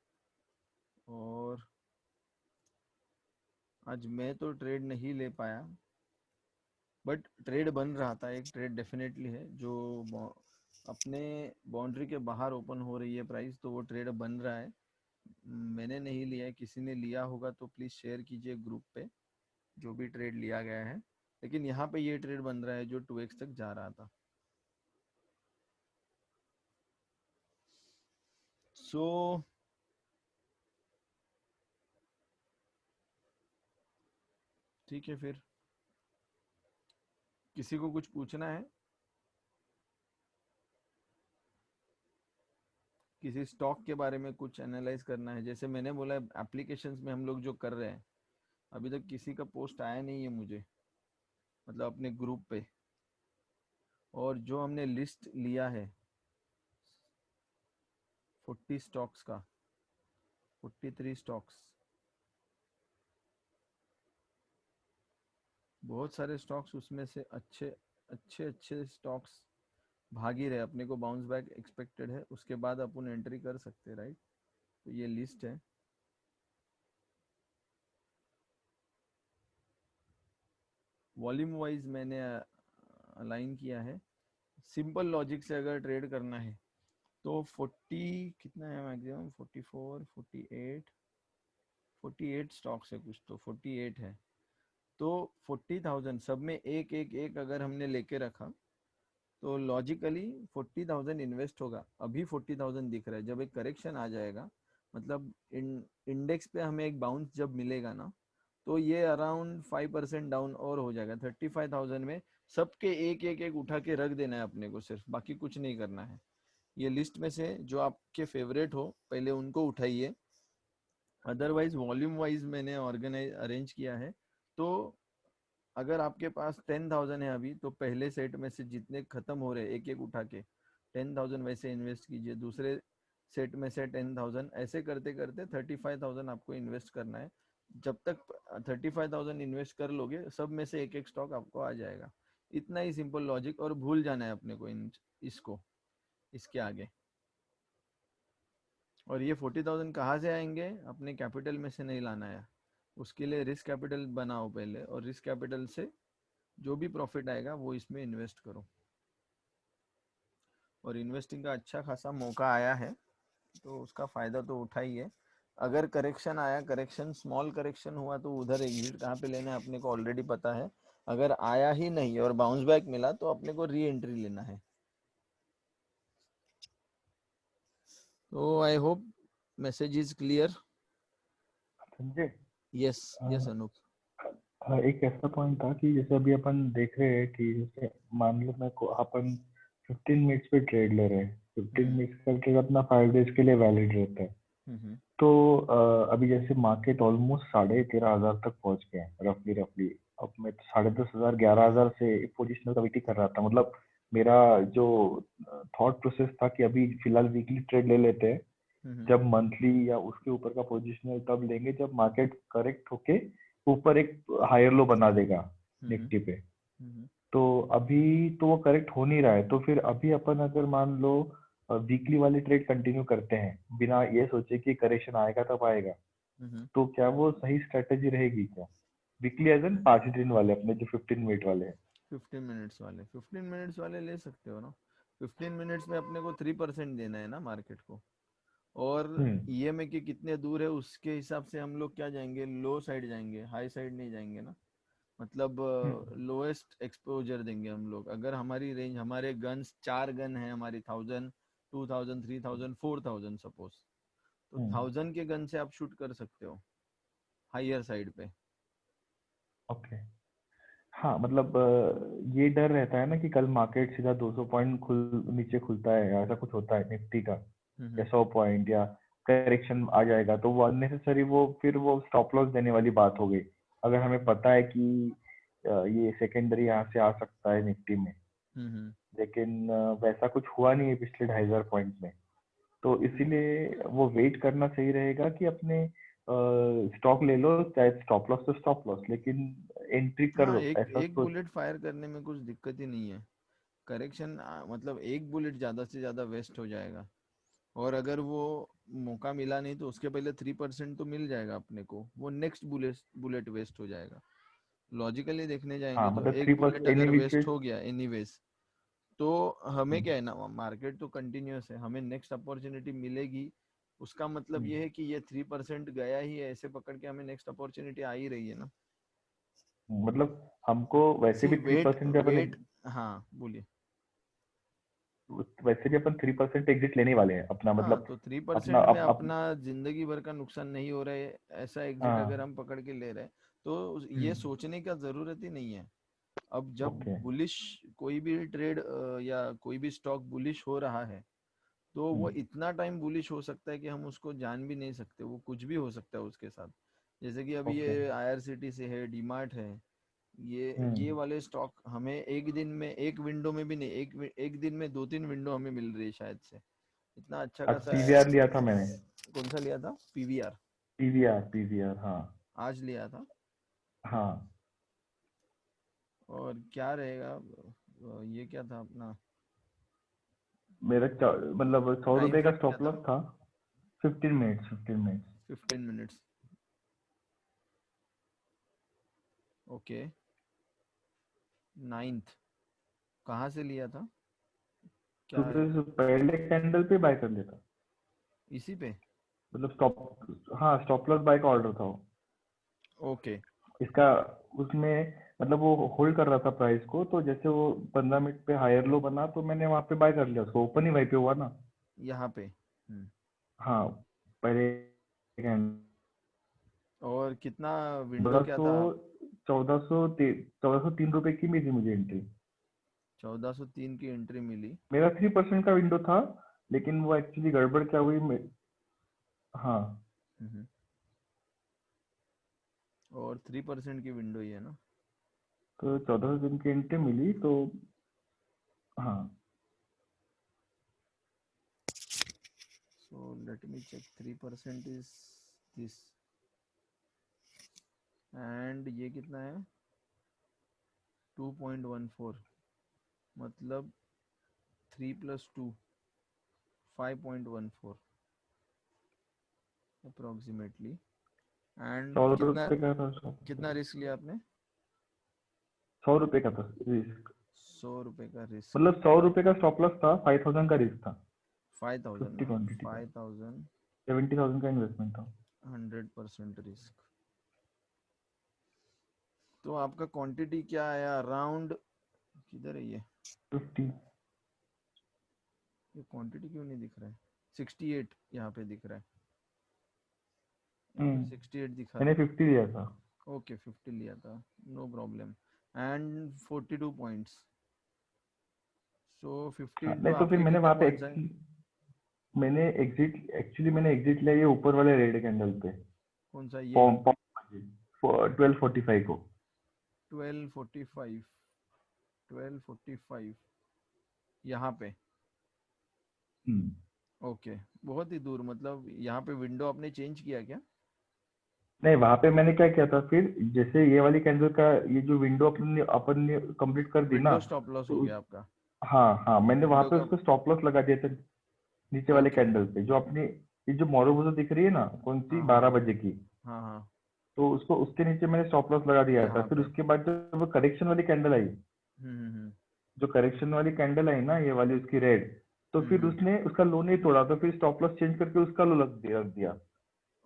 और आज मैं तो ट्रेड नहीं ले पाया, बट ट्रेड बन रहा था, एक ट्रेड डेफिनेटली है जो अपने बाउंड्री के बाहर ओपन हो रही है प्राइस, तो वो ट्रेड बन रहा है। मैंने नहीं लिया है, किसी ने लिया होगा तो प्लीज शेयर कीजिए ग्रुप पे जो भी ट्रेड लिया गया है। लेकिन यहाँ पे ये ट्रेड बन रहा है जो 2x तक जा रहा था। सो ठीक है, फिर किसी को कुछ पूछना है? किसी स्टॉक के बारे में कुछ एनालाइज करना है? जैसे मैंने बोला एप्लीकेशंस में हम लोग जो कर रहे हैं, अभी तक किसी का पोस्ट आया नहीं है मुझे, मतलब अपने ग्रुप पे। और जो हमने लिस्ट लिया है 40 स्टॉक्स का, 43 स्टॉक्स, बहुत सारे स्टॉक्स, उसमें से अच्छे अच्छे अच्छे स्टॉक्स भाग ही रहे, अपने को बाउंस बैक एक्सपेक्टेड है, उसके बाद अपन एंट्री कर सकते हैं, राइट? तो ये लिस्ट है। वॉल्यूम वाइज मैंने अलाइन किया है। सिंपल लॉजिक से अगर ट्रेड करना है तो 40 कितना है मैक्सिमम, 44, 48 स्टॉक्स है कुछ, तो 48 है, तो 40,000 सब में एक एक एक अगर हमने लेके रखा तो लॉजिकली 40,000 इन्वेस्ट होगा। अभी 40,000 दिख रहा है, जब एक करेक्शन आ जाएगा, मतलब इंडेक्स पे हमें एक बाउंस जब मिलेगा ना, तो ये अराउंड 5% डाउन और हो जाएगा। 35,000 में सबके एक एक एक उठा के रख देना है अपने को, सिर्फ, बाकी कुछ नहीं करना है। ये लिस्ट में से जो आपके फेवरेट हो पहले उनको उठाइए। अदरवाइज वॉल्यूम वाइज मैंने ऑर्गेनाइज अरेंज किया है। तो अगर आपके पास 10,000 है अभी, तो पहले सेट में से जितने खत्म हो रहे एक एक उठा के 10,000 वैसे इन्वेस्ट कीजिए, दूसरे सेट में से 10,000, ऐसे करते करते 35,000 आपको इन्वेस्ट करना है। जब तक 35,000 इन्वेस्ट कर लोगे, सब में से एक एक स्टॉक आपको आ जाएगा। इतना ही सिंपल लॉजिक, और भूल जाना है अपने को इसको, इसके आगे। और ये 40,000 कहाँ से आएंगे? अपने कैपिटल में से नहीं लाना है, उसके लिए रिस्क कैपिटल बनाओ पहले, और रिस्क कैपिटल से जो भी प्रॉफिट आएगा वो इसमें इन्वेस्ट करो। और इन्वेस्टिंग का अच्छा खासा मौका आया है, तो उसका फायदा तो उठाइए। अगर करेक्शन आया, करेक्शन स्मॉल करेक्शन हुआ, तो उधर एग्जिट कहाँ पे लेना है अपने को ऑलरेडी पता है। अगर आया ही नहीं और बाउंस बैक मिला तो अपने को री एंट्री लेना है। तो I hope message is clear. Sanjay, yes yes Anoop. एक ऐसा पॉइंट था कि जैसे अभी अपन देख रहे हैं कि जैसे मान लो अपन 15 मिनट्स पे ट्रेड ले रहे हैं, 15 मिनट्स का ट्रेड अपना 5 डेज के लिए वैलिड रहता है। तो अभी जैसे मार्केट ऑलमोस्ट 13,500 तक पहुंच गया है रफली। अब मैं 10,500 11,000 से एक पोजिशनल का वेटिंग कर रहा था। मतलब मेरा जो थॉट प्रोसेस था कि अभी फिलहाल वीकली ट्रेड ले लेते हैं, जब मंथली या उसके ऊपर का पोजिशनल तब लेंगे जब मार्केट करेक्ट होके ऊपर एक हायर लो बना देगा निफ्टी पे। तो अभी तो वो करेक्ट हो नहीं रहा है, तो फिर अभी अपन अगर मान लो वीकली वाली ट्रेड कंटिन्यू करते हैं बिना ये सोचे कि करेक्शन आएगा तब आएगा, तो क्या वो सही स्ट्रेटेजी रहेगी क्या? वीकली एज एन 5 दिन वाले अपने जो 15 मिनट वाले हैं। 15 मिनट्स वाले ले सकते हो ना। 15 मिनट्स में अपने को 3% देना है ना मार्केट को, और हम्म ईएमए के कितने दूर है उसके हिसाब से हम लोग क्या जाएंगे, लो साइड जाएंगे, हाई साइड नहीं जाएंगे ना। मतलब हम्म लोएस्ट एक्सपोजर देंगे हम लोग। अगर हमारी रेंज, हमारे गन्स 4 गन है हमारी, 1000, 2000, 3000, 4000 सपोज, तो हम्म 1000 के गन से आप शूट कर सकते हो हायर साइड पे। ओके। हाँ मतलब ये डर रहता है ना कि कल मार्केट सीधा 200 पॉइंट नीचे खुलता है, या ऐसा कुछ होता है निफ्टी का, या हम्म 100 पॉइंट या करेक्शन आ जाएगा, तो वो अननेसेसरी वो फिर वो स्टॉप लॉस देने वाली बात हो गई। अगर हमें पता है कि ये सेकेंडरी यहाँ से आ सकता है निफ्टी में, हम्म लेकिन वैसा कुछ हुआ नहीं है पिछले 2500 पॉइंट में, तो इसीलिए वो वेट करना सही रहेगा कि अपने स्टॉक ले लो, चाहे स्टॉप लॉस तो स्टॉप लॉस, लेकिन एंट्री कर हाँ, दो एक ऐसा एक सोच। बुलेट फायर करने में कुछ दिक्कत ही नहीं है। करेक्शन मतलब एक बुलेट ज्यादा से ज्यादा वेस्ट हो जाएगा, और अगर वो मौका मिला नहीं तो उसके पहले 3% तो मिल जाएगा अपने को, वो नेक्स्ट बुलेट बुलेट वेस्ट हो जाएगा। लॉजिकली देखने हाँ जाएंगे तो मतलब एक बुलेट 3% एनी अगर विच वे। वेस्ट हो गया एनीवेज, तो हमें क्या है ना, मार्केट तो कंटिन्यूअस है, हमें नेक्स्ट अपॉर्चुनिटी मिलेगी। उसका मतलब ये है कि ये 3% गया ही है, ऐसे पकड़ के हमें नेक्स्ट अपॉर्चुनिटी आ ही रही है ना। मतलब हमको वैसे सी भी थ्री वेट परसेंट अपन वेट हाँ बोलिए। वैसे भी अपन 3% एग्जिट लेने वाले हैं अपना, हाँ, मतलब तो थ्री अपना परसेंट में अप अपना जिंदगी भर का नुकसान नहीं हो रहा है, ऐसा एग्जिट अगर हाँ हम पकड़ के ले रहे हैं तो ये हम्म सोचने का जरूरत ही नहीं है। अब जब ओके बुलिश कोई भी ट्रेड या कोई भी स्टॉक बुलिश हो रहा है, तो वो हम्म इतना टाइम बुलिश हो सकता है कि हम उसको जान भी नहीं सकते, वो कुछ भी हो सकता है उसके साथ। जैसे कि अभी ओके ये आईआरसीटीसी है, डीमार्ट है, ये हम्म वाले स्टॉक हमें एक दिन में, एक विंडो में भी नहीं, एक दिन में 2-3 विंडो हमें मिल रही है शायद से। इतना अच्छा आज खासा पीवीआर लिया था मैंने। कौन सा लिया था, पीवीआर? पीवीआर हाँ। आज लिया था। हाँ और क्या रहेगा, ये क्या था अपना, मेरा मतलब 100 रुपए टाइम का फ्रेम क्या स्टॉप था? लॉस था। 15 minutes 15 minutes. 15 minutes. Okay. 9th कहाँ से लिया था, क्या है? सुबह से पहले कैंडल पे बाय कर लेता, इसी पे? मतलब स्टॉप, हाँ स्टॉप लॉस बाय का ऑर्डर था वो। ओके। इसका उसमें मतलब वो होल्ड कर रहा था प्राइस को, तो जैसे वो 15 मिनट पे हायर लो बना तो मैंने वहां पे बाय कर लिया उसको, ओपन ही वहीं पे हुआ ना। यहाँ पे हाँ पहले कैंडल और कितना विंडो चौदह क्या सौ था? 1403 रुपए की मिली मुझे एंट्री। 1403 की एंट्री मिली। मेरा 3% का विंडो था, लेकिन वो एक्चुअली गड़बड़ क्या हुई हाँ हम्म, और 3% की विंडो ही है ना। तो 1403 की एंट्री मिली तो हाँ। So let me check, 3% is this, and ये कितना है, 2.14, मतलब 3 + 2, 5.14 अप्रोक्सीमेटली। एंड 100 रुपए कितना, का था कितना रिस्क लिया आपने? 100 रुपए का था रिस्क, 100 रुपए का रिस्क। मतलब 100 रुपए का स्टॉप लॉस था, 5000 का रिस्क था। 5000 50 ना, क्वांटिटी का 5000, 70,000 का इन्वेस्टमेंट था। 100% रिस्क। तो आपका क्वांटिटी क्या आया अराउंड, किधर है फिफ्टी। ये क्वांटिटी क्यों नहीं दिख रहा है? 68 यहाँ पे दिख रहा है, यहाँ पे हम्म 68 दिखा मैंने रहा 50 दिया था। है। ओके, 50 लिया था, नो प्रॉब्लम। एंड 42 पॉइंट्स, सो 50 हाँ इंटू नहीं तो फिर आपके मैंने कितने वहां पे पॉइंट्स आए? मैंने एग्जिट लिया ये ऊपर वाले रेड कैंडल पे, कौन सा ये? पॉम पॉम 1245 को। 1245, 1245 यहाँ पे। हम्म ओके, बहुत ही दूर, मतलब यहाँ पे विंडो आपने चेंज किया क्या? नहीं, वहां पे मैंने क्या किया था फिर, जैसे ये वाली कैंडल का ये जो विंडो अपन ने कंप्लीट कर दी ना, विंडो स्टॉप लॉस तो हो गया आपका। हाँ हाँ, मैंने वहां विंडो पे का उसको स्टॉप लॉस लगा दिया था नीचे वाले ओके। कैंडल पे, जो अपनी ये जो मोरोबोजो दिख रही है ना, कौन सी, हाँ 12 हाँ बजे की, हाँ हाँ तो उसको उसके नीचे मैंने स्टॉप लॉस लगा दिया था। यहाँ फिर पे। उसके बाद जब करेक्शन वाली कैंडल आई, हम्म। जो करेक्शन वाली कैंडल आई ना, ये वाली उसकी रेड, तो फिर हम्म। उसने उसका लो नहीं तोड़ा, तो फिर स्टॉप लॉस चेंज करके उसका लो रख दिया।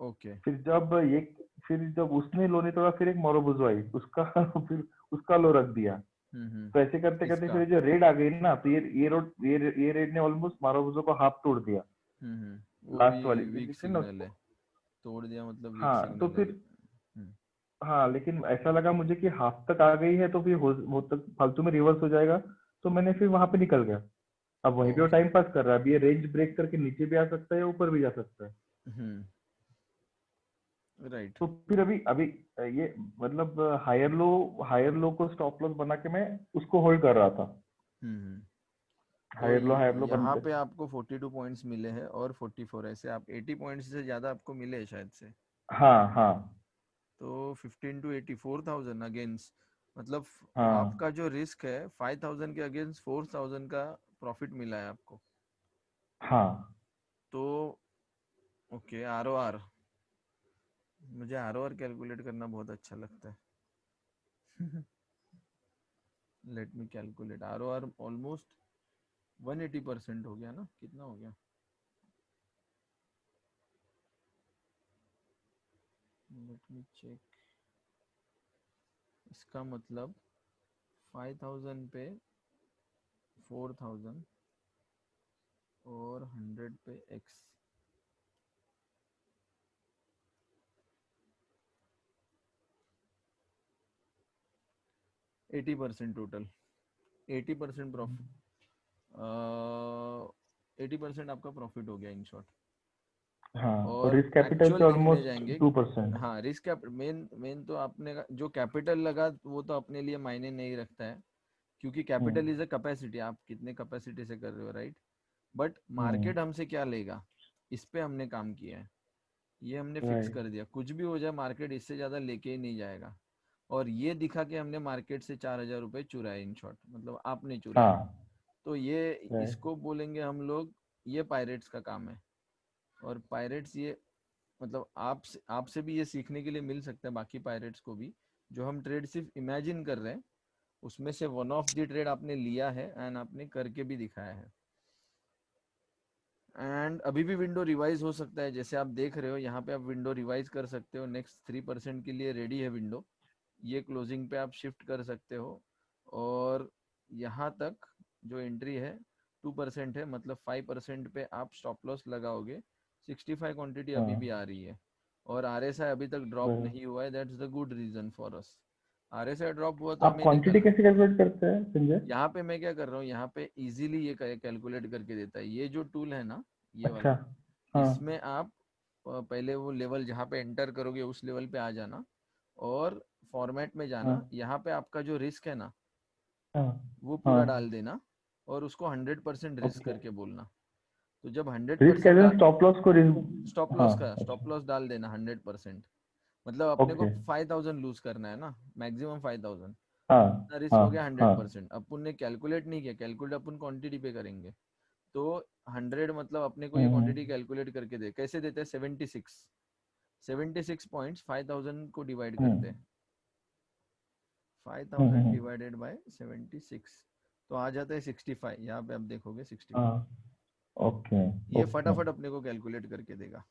ओके। फिर जब ये फिर जब उसने लो नहीं तोड़ा, फिर एक मोरोबोजो आई, उसका फिर उसका लो रख दिया। हम्म। तो ऐसे करते करते इसका। फिर जो रेड आ गई ना, तो ये रेड ने ऑलमोस्ट मोरोबोजो को हाफ तोड़ दिया, वो भी लास्ट वाली जो वीक दिख रही है ना सिग्नल है। उसको। तोड़ दिया मतलब वीक हाँ तो सिग्नल है। फिर, हाँ लेकिन ऐसा लगा मुझे कि हाफ तक आ गई है, तो फिर वो तक फालतू में रिवर्स हो जाएगा, तो मैंने फिर वहां पे निकल गया। अब वहीं पे वो ओके। टाइम पास कर रहा है, अब ये रेंज ब्रेक करके नीचे भी आ सकता है, ऊपर भी जा सकता है। हम्म। राइट। तो फिर अभी अभी ये मतलब हायर लो को स्टॉप लॉस बना के मैं उसको होल्ड कर रहा था। हम्म। तो हायर लो यहाँ बनते। पे आपको 42 पॉइंट्स मिले हैं और 44, ऐसे आप 80 पॉइंट्स से ज़्यादा आपको मिले हैं शायद से। हाँ हाँ तो 15 to 84,000 अगेंस्ट, मतलब हाँ आपका जो रिस्क है 5,000 के अगेंस्ट 4,000 का प्रॉफिट मिला है आपको। हाँ। तो ओके, आरओआर, मुझे आरओआर कैलकुलेट करना बहुत अच्छा लगता है। Let me calculate ROR. Almost 180% हो गया ना, कितना हो गया, लेट मी चेक। इसका मतलब 5,000 पे 4,000 और 100 पे x, 80% टोटल। 80% प्रॉफिट, 80% आपका प्रॉफिट हो गया इन शॉर्ट। हाँ, और और रिस्क कैपिटल एक्चुअल पे देखने ऑलमोस्ट जाएंगे, 2%। हाँ रिस्क, मेन मेन तो आपने जो कैपिटल लगा वो तो अपने लिए मायने नहीं रखता है, क्योंकि कैपिटल इज अ कैपेसिटी, आप कितने कैपेसिटी से कर रहे हो, राइट। बट मार्केट हमसे क्या लेगा, इस पे हमने काम किया है, ये हमने फिक्स राइट। कर दिया, कुछ भी हो जाए मार्केट इससे ज्यादा लेके ही नहीं जाएगा। और ये दिखा के हमने मार्केट से 4,000 रुपये चुराए इन शॉर्ट, मतलब आपने चुराए। हाँ। तो ये राइट। इसको बोलेंगे हम लोग, ये पायरेट्स का काम है। और पायरेट्स ये, मतलब आपसे भी ये सीखने के लिए मिल सकता है, बाकी पायरेट्स को भी, जो हम ट्रेड सिर्फ इमेजिन कर रहे हैं, उसमें से वन ऑफ द ट्रेड आपने लिया है एंड आपने करके भी दिखाया है। एंड अभी भी विंडो रिवाइज हो सकता है, जैसे आप देख रहे हो यहाँ पे आप विंडो रिवाइज कर सकते हो, नेक्स्ट 3% के लिए रेडी है विंडो, ये क्लोजिंग पे आप शिफ्ट कर सकते हो। और यहाँ तक जो एंट्री है 2% है, मतलब 5% पे आप स्टॉप लॉस लगाओगे। 65 क्वांटिटी अभी भी हाँ। आ रही है, और आरएसआई अभी तक ड्रॉप राइट। नहीं हुआ है, that's the good reason for us. RSI drop हुआ तो आप हमें क्वांटिटी निकलना। कैसे कैलकुलेट करते हैं संजय? यहाँ पे मैं क्या कर रहा हूँ, यहाँ पे इजीली ये कैलकुलेट करके देता है, ये जो टूल है ना, ये अच्छा। वाला, हाँ इसमें आप पहले वो लेवल जहाँ पे एंटर करोगे उस लेवल पे आ जाना, और फॉर्मेट में हाँ जाना, यहाँ पे आपका जो रिस्क है ना हाँ वो हाँ। पूरा डाल देना, और उसको 100% रिस्क ओके। करके बोलना। तो जब रिस्क 100% कैसे, डाल, स्टॉप लॉस को रिस्क, स्टॉप हाँ। लॉस का अच्छा। स्टॉप लॉस डाल देना 100%, मतलब अपने को ओके। 5,000 लूज करना है ना, मैक्सिमम 5,000, हाँ इतना रिस्क हाँ हो गया हाँ। 100%। अपन ने कैलकुलेट नहीं किया, कैलकुलेट अपन क्वांटिटी पे करेंगे। तो 100 मतलब अपने को ये क्वांटिटी हम्म। कैलकुलेट करके दे, कैसे देते हैं, 76 पॉइंट्स 5,000 को डिवाइड करते हम्म। हैं, 5,000 हम्म। डिवाइडेड बाय 76, तो आ जाता है 65, यहाँ पे आप देखोगे 65। हाँ। ओके। ये ओके। फटाफट अपने को कैलकुलेट करके देगा।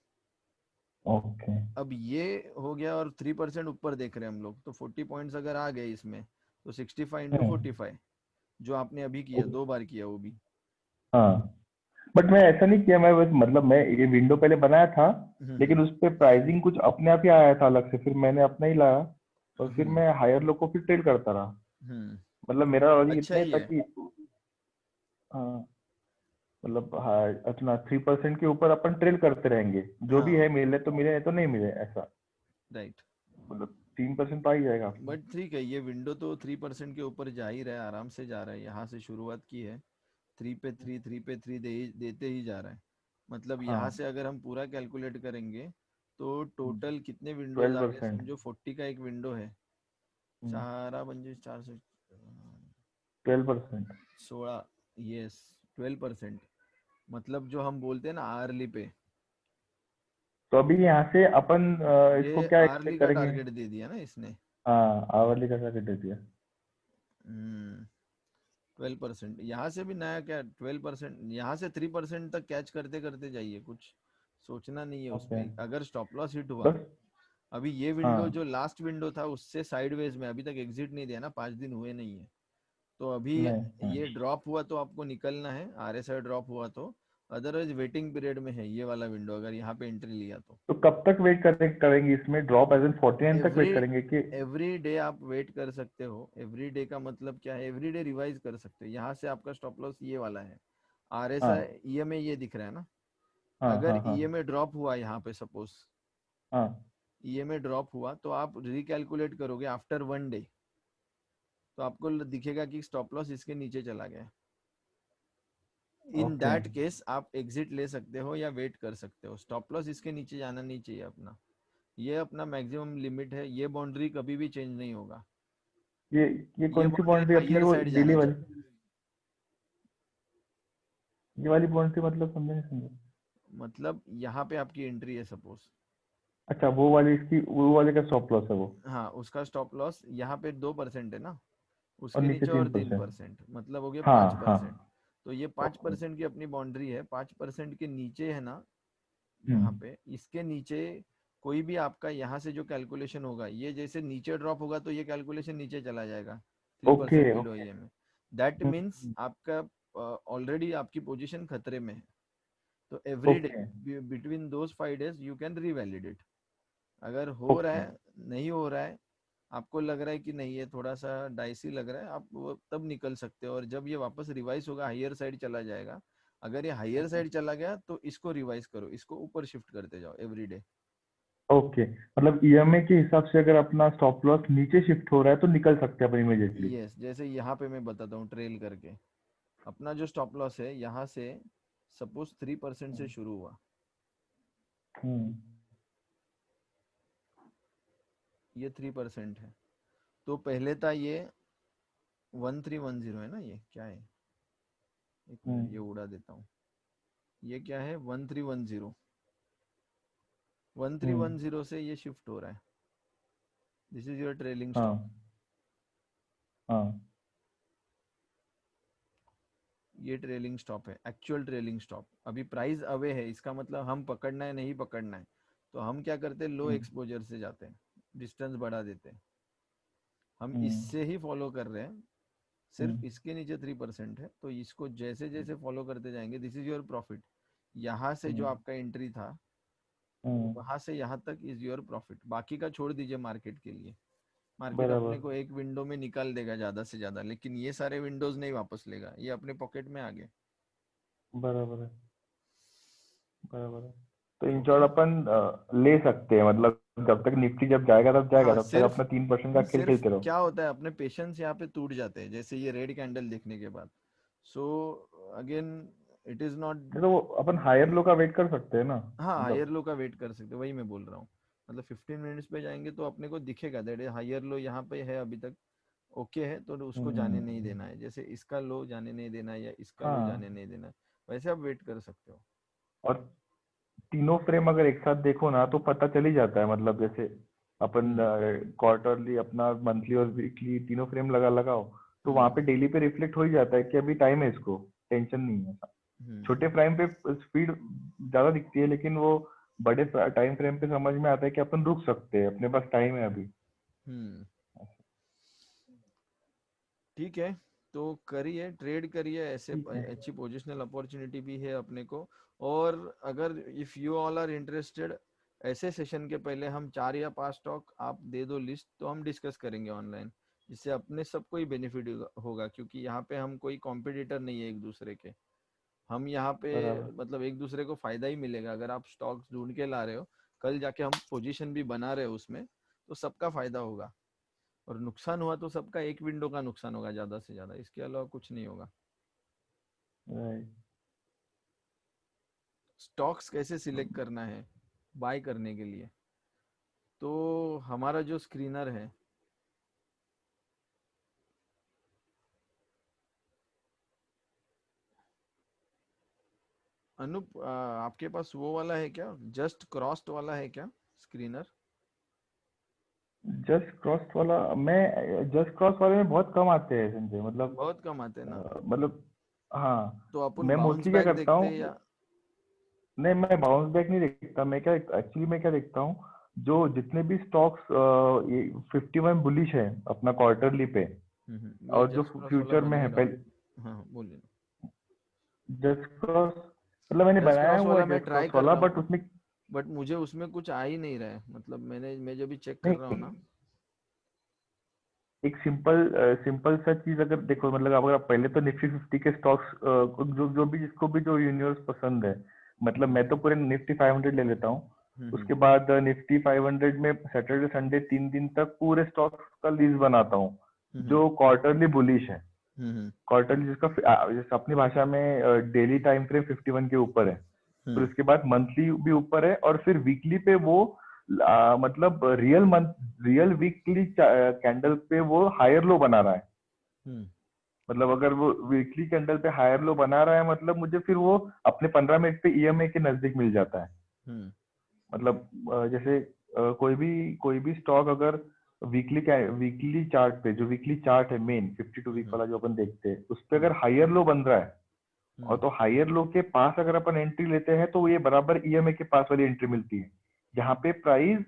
ओके। अब ये हो गया, और 3% ऊपर देख रहे हैं हम लोग, तो 40 पॉइंट्स अगर आ गए इसमें, तो 65 इंटू हम्म। 45, जो आपने अभी किया, 2 बार किया वो भी। हाँ, बट मैं ऐसा नहीं किया, मैं बस मतलब मैं ये विंडो पहले बनाया था, लेकिन हम्म उस पे प्राइसिंग कुछ अपने आप ही आया था अलग से, फिर मैंने अपना ही लाया, और फिर हम्म मैं हायर लो को फिर ट्रेड करता रहा। हम्म। मतलब मेरा लॉजिक अच्छा इतना ही ही था है। कि हाँ, मतलब हाँ, अपना 3% के ऊपर अपन ट्रेड करते रहेंगे, जो भी है हाँ मिले तो मिले, नहीं तो नहीं मिले, ऐसा। राइट। मतलब 3% तो आ ही जाएगा आपका। बट ठीक है, ये विंडो तो 3% के ऊपर जा ही रहा है, आराम से जा रहा है, यहाँ से शुरुआत की है, 3 पे 3 देते ही जा रहा है। मतलब यहाँ हाँ से अगर हम पूरा कैलकुलेट करेंगे तो टोटल कितने विंडोज आ गए? 12%। समझो 40 का एक विंडो है, 4 12%। 16, यस 12%। मतलब जो हम बोलते हैं ना आर्ली पे, तो अभी यहाँ से अपन इसको ये क्या आर्ली एक्सपेक्ट का करेंगे? टारगेट दे दिया ना इसने। हाँ, आवरली का टारगेट दे दिया। 12%, यहाँ से भी नया क्या 12%, यहाँ से 3% तक कैच करते करते जाइए, कुछ सोचना नहीं है उस ओके, पे। अगर स्टॉप लॉस हिट हुआ, बस। अभी ये विंडो हाँ, जो लास्ट विंडो था उससे साइडवेज में अभी तक एग्जिट नहीं दिया ना, 5 दिन हुए नहीं है। तो अभी नहीं, ये ड्रॉप हुआ तो आपको निकलना है, आरएसआई ड्रॉप हुआ तो। अदरवाइज वेटिंग पीरियड में है ये वाला विंडो, अगर यहाँ पे एंट्री लिया तो। तो कब तक वेट करेंगे इसमें? ड्रॉप एज इन 49 तक एवरी वेट करेंगे कि? एवरी डे आप वेट कर सकते हो। एवरी डे का मतलब क्या है? एवरी डे रिवाइज कर सकते हो। यहाँ से आपका स्टॉप लॉस ये वाला है, आरएसआई हाँ, ईएमए ये दिख रहा है ना। हाँ, अगर हाँ, हाँ, ईएमए ड्रॉप हुआ यहाँ पे, सपोज हाँ। ईएमए ड्रॉप हुआ तो आप रिकैलकुलेट करोगे आफ्टर 1 डे, तो आपको दिखेगा कि स्टॉप लॉस इसके नीचे चला गया। इन ओके, दैट केस आप एग्जिट ले सकते हो या वेट कर सकते हो। स्टॉप लॉस इसके नीचे जाना नहीं चाहिए अपना, ये अपना मैक्सिमम लिमिट है। ये बाउंड्री कभी भी चेंज नहीं होगा। ये ये ये कौन सी बाउंड्री बाउंड्री अपनी, हायर वो साइड डेली जाना वाली? चाहिए। ये वाली बाउंड्री मतलब समझे नहीं समझे? मतलब यहाँ पे आपकी एंट्री है सपोज, अच्छा, वो वाली, इसकी वो वाले का स्टॉप लॉस है वो? हाँ उसका स्टॉप लॉस यहाँ पे 2% है ना, और उसके नीचे नीचे और 3%? 3%, मतलब हो गया पाँच हाँ, हाँ। परसेंट तो ये पाँच ओके। परसेंट की अपनी बाउंड्री है। 5% के नीचे है ना यहाँ हम्म। पे, इसके नीचे कोई भी आपका यहाँ से जो कैलकुलेशन होगा, ये जैसे नीचे ड्रॉप होगा तो ये कैलकुलेशन नीचे चला जाएगा ओके, 3% बिलो ओके। ये में। दैट मीन्स हम्म, आपका ऑलरेडी आपकी पोजीशन खतरे में है। तो every okay, day between those 5 days you can revalidate. अगर हो रहा ओके। है, नहीं हो रहा है, आपको लग रहा है कि नहीं ये थोड़ा सा डाइसी लग रहा है, आप वो तब निकल सकते हो। और जब ये वापस रिवाइज होगा, हायर साइड चला जाएगा। अगर ये हायर साइड चला गया तो इसको रिवाइज करो, इसको ऊपर शिफ्ट करते जाओ एवरी डे। ओके, मतलब ईएमए के हिसाब से अगर अपना स्टॉप लॉस नीचे शिफ्ट हो रहा है तो निकल सकते हैं अपन इमीडिएटली? यस, जैसे यहाँ पे मैं बताता हूँ ट्रेल करके। अपना जो स्टॉप लॉस है यहाँ से सपोज 3% से शुरू हुआ, हम्म, ये 3% है। तो पहले था ये 1310 है ना, ये क्या है, एक मिनट ये हम्म, उड़ा देता हूँ। ये क्या है 1310, 1310 से ये शिफ्ट हो रहा है। This is your trailing stop. हाँ, हाँ। ये ट्रेलिंग स्टॉप है, एक्चुअल ट्रेलिंग स्टॉप। अभी प्राइस अवे है, इसका मतलब हम पकड़ना है नहीं पकड़ना है। तो हम क्या करते हैं, लो हम्म, एक्सपोजर से जाते हैं, डिस्टेंस बढ़ा देते हैं। हम हम्म, इससे ही फॉलो कर रहे हैं, हम्म, सिर्फ इसके नीचे 3% है तो इसको जैसे जैसे फॉलो करते जाएंगे, दिस इज योर प्रॉफिट। यहाँ से जो हम्म, आपका एंट्री था हम्म, वहां से यहाँ तक इज योर प्रॉफिट। बाकी का छोड़ दीजिए मार्केट के लिए। मार्केट अपने बराबर, को एक विंडो में निकाल देगा ज्यादा से ज्यादा, लेकिन ये सारे विंडोज नहीं वापस लेगा, ये अपने पॉकेट में आ गए। बराबर है, बराबर है। तो इन शॉर्ट ओके, अपन ले सकते हैं, मतलब जब तक निफ्टी जब जाएगा तब जाएगा, हाँ तब तक सिर्फ अपना 3% का खेल सिर्फ खेलते रहो। क्या होता है, अपने पेशेंस यहाँ पे टूट जाते हैं जैसे ये रेड कैंडल देखने के बाद। So again it is not. नहीं तो वो अपन हायर लो का वेट कर सकते हैं ना, हाँ हायर मतलब? लो का वेट कर सकते, वही मैं बोल रहा हूँ। मतलब 15 मिनट्स पे जाएंगे तो अपने को दिखेगा दैट हायर लो यहाँ पे है अभी तक, ओके है तो उसको जाने नहीं हम्म, देना है। जैसे इसका लो जाने नहीं देना है या इसका लो हाँ। जाने नहीं देना है, वैसे आप वेट कर सकते हो। और तीनों फ्रेम अगर एक साथ देखो ना तो पता चल ही जाता है, मतलब जैसे अपन हम्म क्वार्टरली अपना मंथली और वीकली तीनों फ्रेम लगाओ, तो वहां पे हम्म डेली पे रिफ्लेक्ट हो ही जाता है कि अभी टाइम है, इसको टेंशन नहीं है। छोटे हम्म प्राइम पे स्पीड ज्यादा दिखती है, लेकिन वो बड़े टाइम फ्रेम पे समझ में आता है कि अपन रुक सकते हैं, अपने पास टाइम है अभी। हम्म ठीक है, तो करिए, ट्रेड करिए ऐसे। ठीक है। अच्छी पोजिशनल अपॉर्चुनिटी भी है अपने को। और अगर if you all are interested, ऐसे सेशन के पहले हम 4 या 5 स्टॉक आप दे दो लिस्ट, तो हम डिस्कस करेंगे ऑनलाइन, जिससे अपने सबको ही बेनिफिट होगा। क्योंकि यहाँ पे हम कोई कॉम्पिटिटर नहीं है एक दूसरे के। हम यहाँ पे बराबर। मतलब एक दूसरे को फायदा ही मिलेगा। अगर आप स्टॉक्स ढूंढ के ला रहे हो, कल जाके हम पोजीशन भी बना रहे हो उसमें, तो सबका फायदा होगा। और नुकसान हुआ तो सबका एक विंडो का नुकसान होगा ज्यादा से ज्यादा, इसके अलावा कुछ नहीं होगा। राइट। स्टॉक्स कैसे सिलेक्ट करना है, बाय करने के लिए। तो हमारा जो स्क्रीनर है, अनूप, आपके पास वो वाला है क्या, जस्ट क्रॉस्ड वाला है क्या स्क्रीनर? जस्ट क्रॉस वाला, मैं जस्ट क्रॉस वाले में बहुत कम आते हैं संजय, मतलब बहुत कम आते हैं ना। मतलब हाँ। तो अपन मैं बाउंस मोस्टली क्या बैक करता देखते हैं हूँ, या? नहीं मैं बाउंस बैक नहीं देखता, मैं क्या एक्चुअली मैं क्या देखता हूँ, जो जितने भी स्टॉक्स ये 51 बुलिश है अपना क्वार्टरली पे, ये और जो जस्ट क्रॉस वाला फ्यूचर में बना है ही रहा हूँ। पहले। हाँ बोलिए। जस्ट क्रॉस मतलब मैंने जस्ट बनाया क्रॉस हुआ वाला है मैं जस्ट ट्राई क्रॉस कर वाला, रहा बट हूँ, उसमें बट मुझे उसमें कुछ आ ही नहीं रहा है, मतलब मैं जब भी चेक कर रहा हूँ नहीं, ना। एक सिंपल सिंपल सा चीज अगर देखो, मतलब अगर आप पहले तो निफ्टी 50 के स्टॉक्स जो जो भी जिसको भी जो यूनिवर्स पसंद है, मतलब मैं तो पूरे निफ्टी 500 ले लेता हूँ। हम्म उसके बाद निफ्टी 500 में सैटरडे संडे 3 दिन तक पूरे स्टॉक्स का लिस्ट बनाता हूँ हम्म जो क्वार्टरली बुलिश है। हम्म क्वार्टरली जिसका जैसे अपनी भाषा में डेली टाइम फ्रेम 51 के ऊपर है, फिर हम्म उसके बाद मंथली भी ऊपर है, और फिर वीकली पे वो मतलब रियल वीकली कैंडल पे वो हायर लो बना रहा है। हम्म मतलब अगर वो वीकली कैंडल पे हायर लो बना रहा है, मतलब मुझे फिर वो अपने 15 मिनट पे ईएमए के नजदीक मिल जाता है। हम्म मतलब जैसे कोई भी स्टॉक अगर वीकली चार्ट पे, जो वीकली चार्ट है मेन 52 वीक हम्म वाला जो अपन देखते हैं, उस पे हम्म अगर हायर लो बन रहा है, और हम्म तो हायर लो के पास अगर अपन एंट्री लेते हैं तो ये बराबर ईएमए के पास वाली एंट्री मिलती है, जहाँ पे प्राइस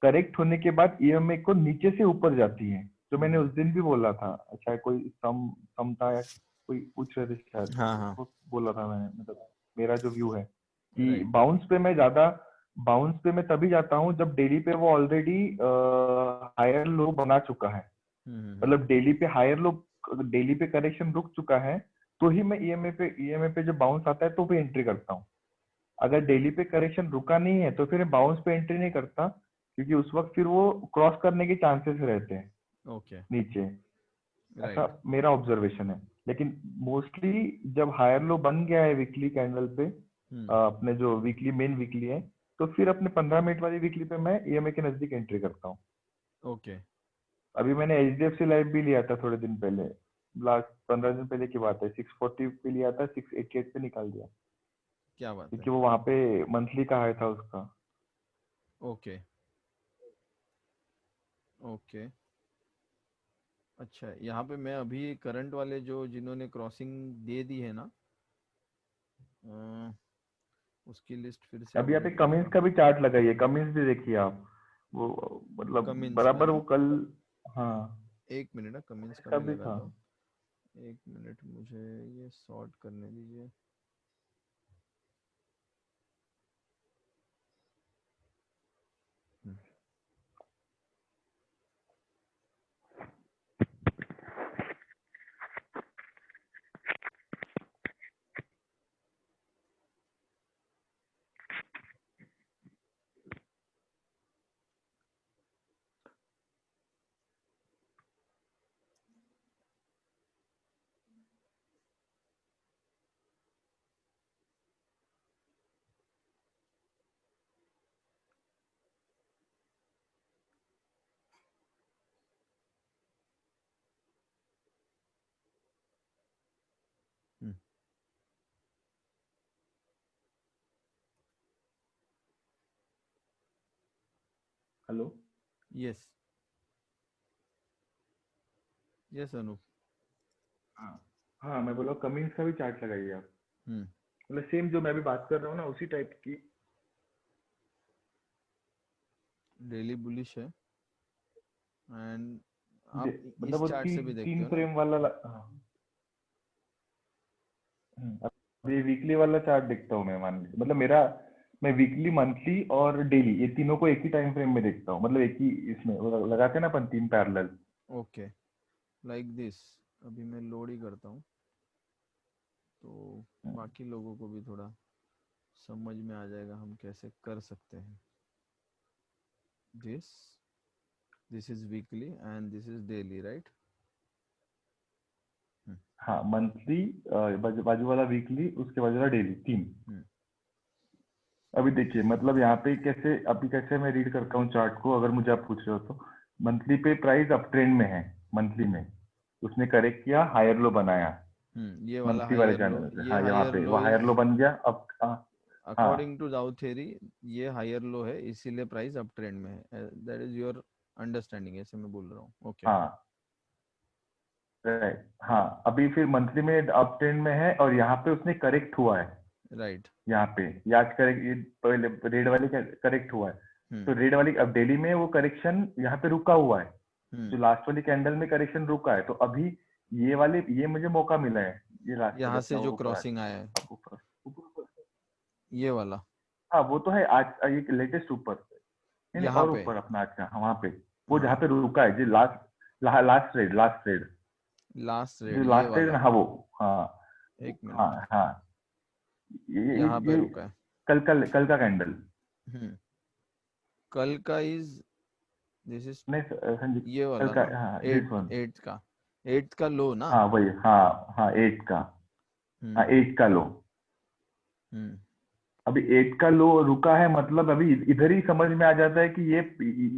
करेक्ट होने के बाद ईएमए को नीचे से ऊपर जाती है। जो मैंने हम्म, उस दिन भी बोला था, शायद कोई सम था या कोई पूछ रहे थे शायद, हाँ हाँ, उसको बोला था मैंने, मतलब मेरा जो व्यू है कि राइट। बाउंस पे मैं तभी जाता हूँ जब डेली पे वो ऑलरेडी हायर लो बना चुका है। हम्म मतलब डेली पे करेक्शन रुक चुका है, तो ही मैं ईएमए पे जो बाउंस आता है तो भी एंट्री करता हूँ। अगर डेली पे करेक्शन रुका नहीं है तो फिर मैं बाउंस पे एंट्री नहीं करता, क्योंकि उस वक्त फिर वो क्रॉस करने के चांसेस रहते हैं ओके, नीचे। ऐसा राइट। मेरा ऑब्जर्वेशन है। लेकिन मोस्टली जब हायर लो बन गया है वीकली कैंडल पे, हम्म अपने जो मेन वीकली है, तो फिर अपने 15 मिनट वाली वीकली पे मैं ईएमए के नजदीक एंट्री करता हूँ। ओके, अभी मैंने एचडीएफसी लाइफ भी लिया था थोड़े दिन पहले, लास्ट 15 दिन पहले की बात है, 640 पे लिया था, 688 पे निकाल दिया, क्या बात है। क्योंकि वो वहां पे मंथली का हाई था उसका। ओके ओके, अच्छा, यहाँ पे मैं अभी करंट वाले जो जिन्होंने क्रॉसिंग दे दी है ना, अ, उसकी लिस्ट फिर से अभी आप ओपन एक कमिंस करूंगा। का भी चार्ट लगाइए, कमिंस भी देखिए आप, वो मतलब कमिंस का बराबर ना, वो कल, हाँ एक मिनट ना, कमिंस का इसका भी भी था। लगाता हूँ। एक मिनट, मुझे ये सॉर्ट करने दीजिए। Hmm, hmm, hello. Yes yes Anoop. हाँ हाँ, मैं बोला कमिंस का भी चार्ट लगाइए आप, हम्म, मतलब सेम जो मैं अभी बात कर रहा हूँ ना उसी टाइप की। डेली बुलिश है, एंड आप मतलब इस वो चार्ट से भी तीन देखते तीन हो ना? फ्रेम वाला हाँ। अभी वीकली वाला चार्ट देखता हूँ मैं, मान लीजिए मतलब मैं वीकली मंथली और डेली ये तीनों को एक ही टाइम फ्रेम में देखता हूँ, मतलब एक ही इसमें वो लगाते हैं ना अपन, तीन पैरेलल। Okay, like this. अभी मैं लोड ही करता हूँ, तो बाकी लोगों को भी थोड़ा समझ में आ जाएगा हम कैसे कर सकते हैं। This this is weekly and this is daily, right? हाँ मंथली, बाजू वाला वीकली, उसके बाजू वाला डेली, तीन। अभी देखिए मतलब यहाँ पे कैसे, अभी कैसे मैं रीड करता हूँ चार्ट को, अगर मुझे आप पूछ रहे हो तो मंथली पे प्राइस अप ट्रेंड में है, मंथली में उसने करेक्ट किया, हायर लो बनाया ये वाला मंथली वाले हायर लो, चैनल से। ये हाँ यहाँ हायर पे लो वो हायर लो इज बन गया अब। हाँ अकॉर्डिंग टू दाउ थ्योरी ये हायर लो है, इसीलिए प्राइस अप ट्रेंड में है। दैट इज योर अंडरस्टैंडिंग, ऐसे मैं बोल रहा हूँ। ओके हाँ राइट। हाँ अभी फिर मंथली में अप ट्रेंड में है और यहाँ पे उसने करेक्ट हुआ है, राइट। यहाँ पे याद करेक्ट, पहले रेड वाली करेक्ट हुआ है, तो हम्म रेड वाली अब डेली में वो करेक्शन यहाँ पे रुका हुआ है, जो हम्म लास्ट वाली कैंडल में करेक्शन रुका है, तो अभी ये वाले ये मुझे मौका मिला है, ये लास्ट वाले यहाँ से अपना जो ऊपर क्रॉसिंग आया है अब ऊपर ऊपर ऊपर। ये वाला, हाँ वो तो है आज ये लेटेस्ट ऊपर, नहीं नहीं, यहाँ और पे, ऊपर अपना आज का, हाँ, वहाँ पे वो जहाँ हाँ पे रुका है, जो लास्ट ट्रेड, लास्ट जो रेड ये लास्ट ट्रेड वाला, हाँ वो, हाँ एक हाँ मिनट, हाँ, यहाँ पे ये रुका है। कल का कैंडल, हम्म कल का इज, दिस इज नहीं संजीव, ये कल वाला का, ना, हाँ दिस एट वन, एट्थ का लो ना। हाँ वही, हाँ हाँ एट का, हाँ हम्म एट का लो, हम्म अभी एट का लो रुका है, मतलब अभी इधर ही समझ में आ जाता है कि ये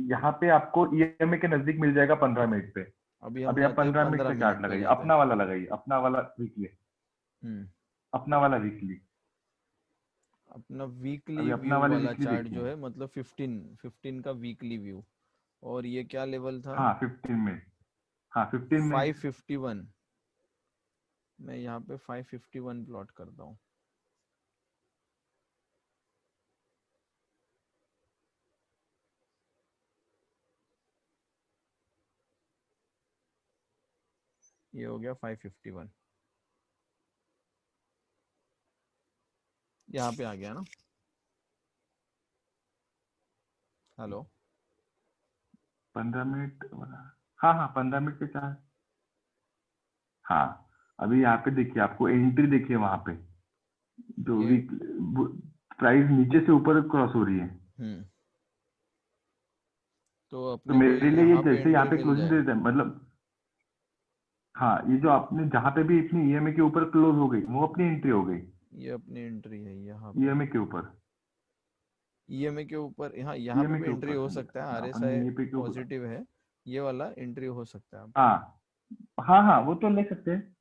यहाँ पे आपको ईएमए के नजदीक मिल जाएगा 15 मिनट पे। अभी हम अभी आप जाते हैं 15 मिनट 15 पे चार्ट मिनट पे लगाइए, जाते हैं। अपना वाला लगाइए, अपना वाला वीकली, हम्म अपना वाला वीकली, अपना वीकली अभी अपना व्यू वाली वाला वीकली चार्ट जो देखिए। है, मतलब 15 का वीकली व्यू, और ये क्या लेवल था? हाँ 15 मिनट, हाँ 15 मिनट, 551। मैं यहाँ पे 551 प्लॉट करता हूँ। ये हो गया 551, यहाँ पे आ गया ना। हेलो 15 मिनट, हाँ हाँ 15 मिनट पे चार्ट, हाँ अभी यहाँ पे देखिए, आपको एंट्री देखिए वहां पे, जो ये वीक प्राइस नीचे से ऊपर क्रॉस हो रही है, हम्म तो तो अपने को मेरे लिए ये यहाँ पे जैसे यहाँ एंट्री पे मिल क्लोजिंग जाए। दे देता है, मतलब हाँ ये जो आपने जहाँ पे भी इतनी ईएमए के ऊपर क्लोज हो गई, वो अपनी एंट्री हो गई, ये अपनी एंट्री है यहाँ पे, ईएमए के ऊपर, ईएमए के ऊपर, यहाँ पे ईएमए भी के एंट्री ऊपर हो समझे, सकता है। हाँ, अपन आरएसआई ये पे के ऊपर, पॉजिटिव है, ये वाला एंट्री हो सकता है आपका। हाँ हाँ हाँ वो तो ले सकते हैं,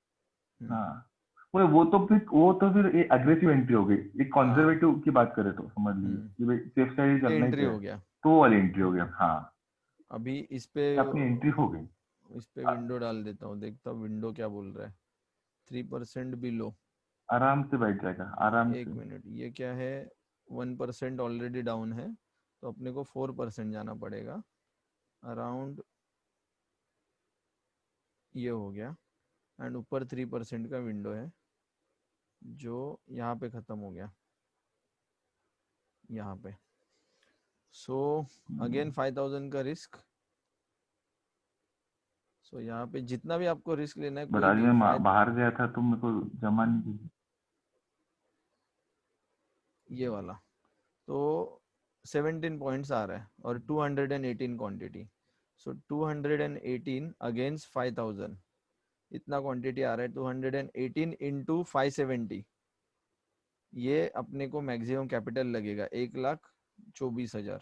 हम्म हाँ वो तो फिर एक अग्रेसिव एंट्री हो गई, एक हाँ कंजर्वेटिव की बात करें तो समझ लीजिए कि भाई सेफ साइड ये चलना ही एंट्री चाहिए, हो गया। तो वो वाली एंट्री हो गया, हाँ अभी ये अपनी एंट्री हो गई, विंडो डाल देता हूँ, देखता हूँ विंडो क्या बोल रहा है। 3% बिलो, आराम से बैठ जाएगा, आराम एक से। मिनट, ये क्या है? 1% ऑलरेडी डाउन है, तो अपने को 4% जाना पड़ेगा अराउंड। ये हो गया, एंड ऊपर 3% का विंडो है जो यहाँ पे ख़त्म हो गया, यहाँ पे। सो अगेन 5000 का रिस्क। सो यहाँ पे जितना भी आपको रिस्क लेना है बट कोई आज भी मैं फायदा, बाहर गया था तो मेरे को जमा नहीं की। ये वाला तो 17 पॉइंट्स आ रहा है और 218 क्वांटिटी। सो 218 अगेंस्ट 5000, इतना क्वांटिटी आ रहा है। 218 इंटू 570, ये अपने को मैक्सिमम कैपिटल लगेगा 1,24,000।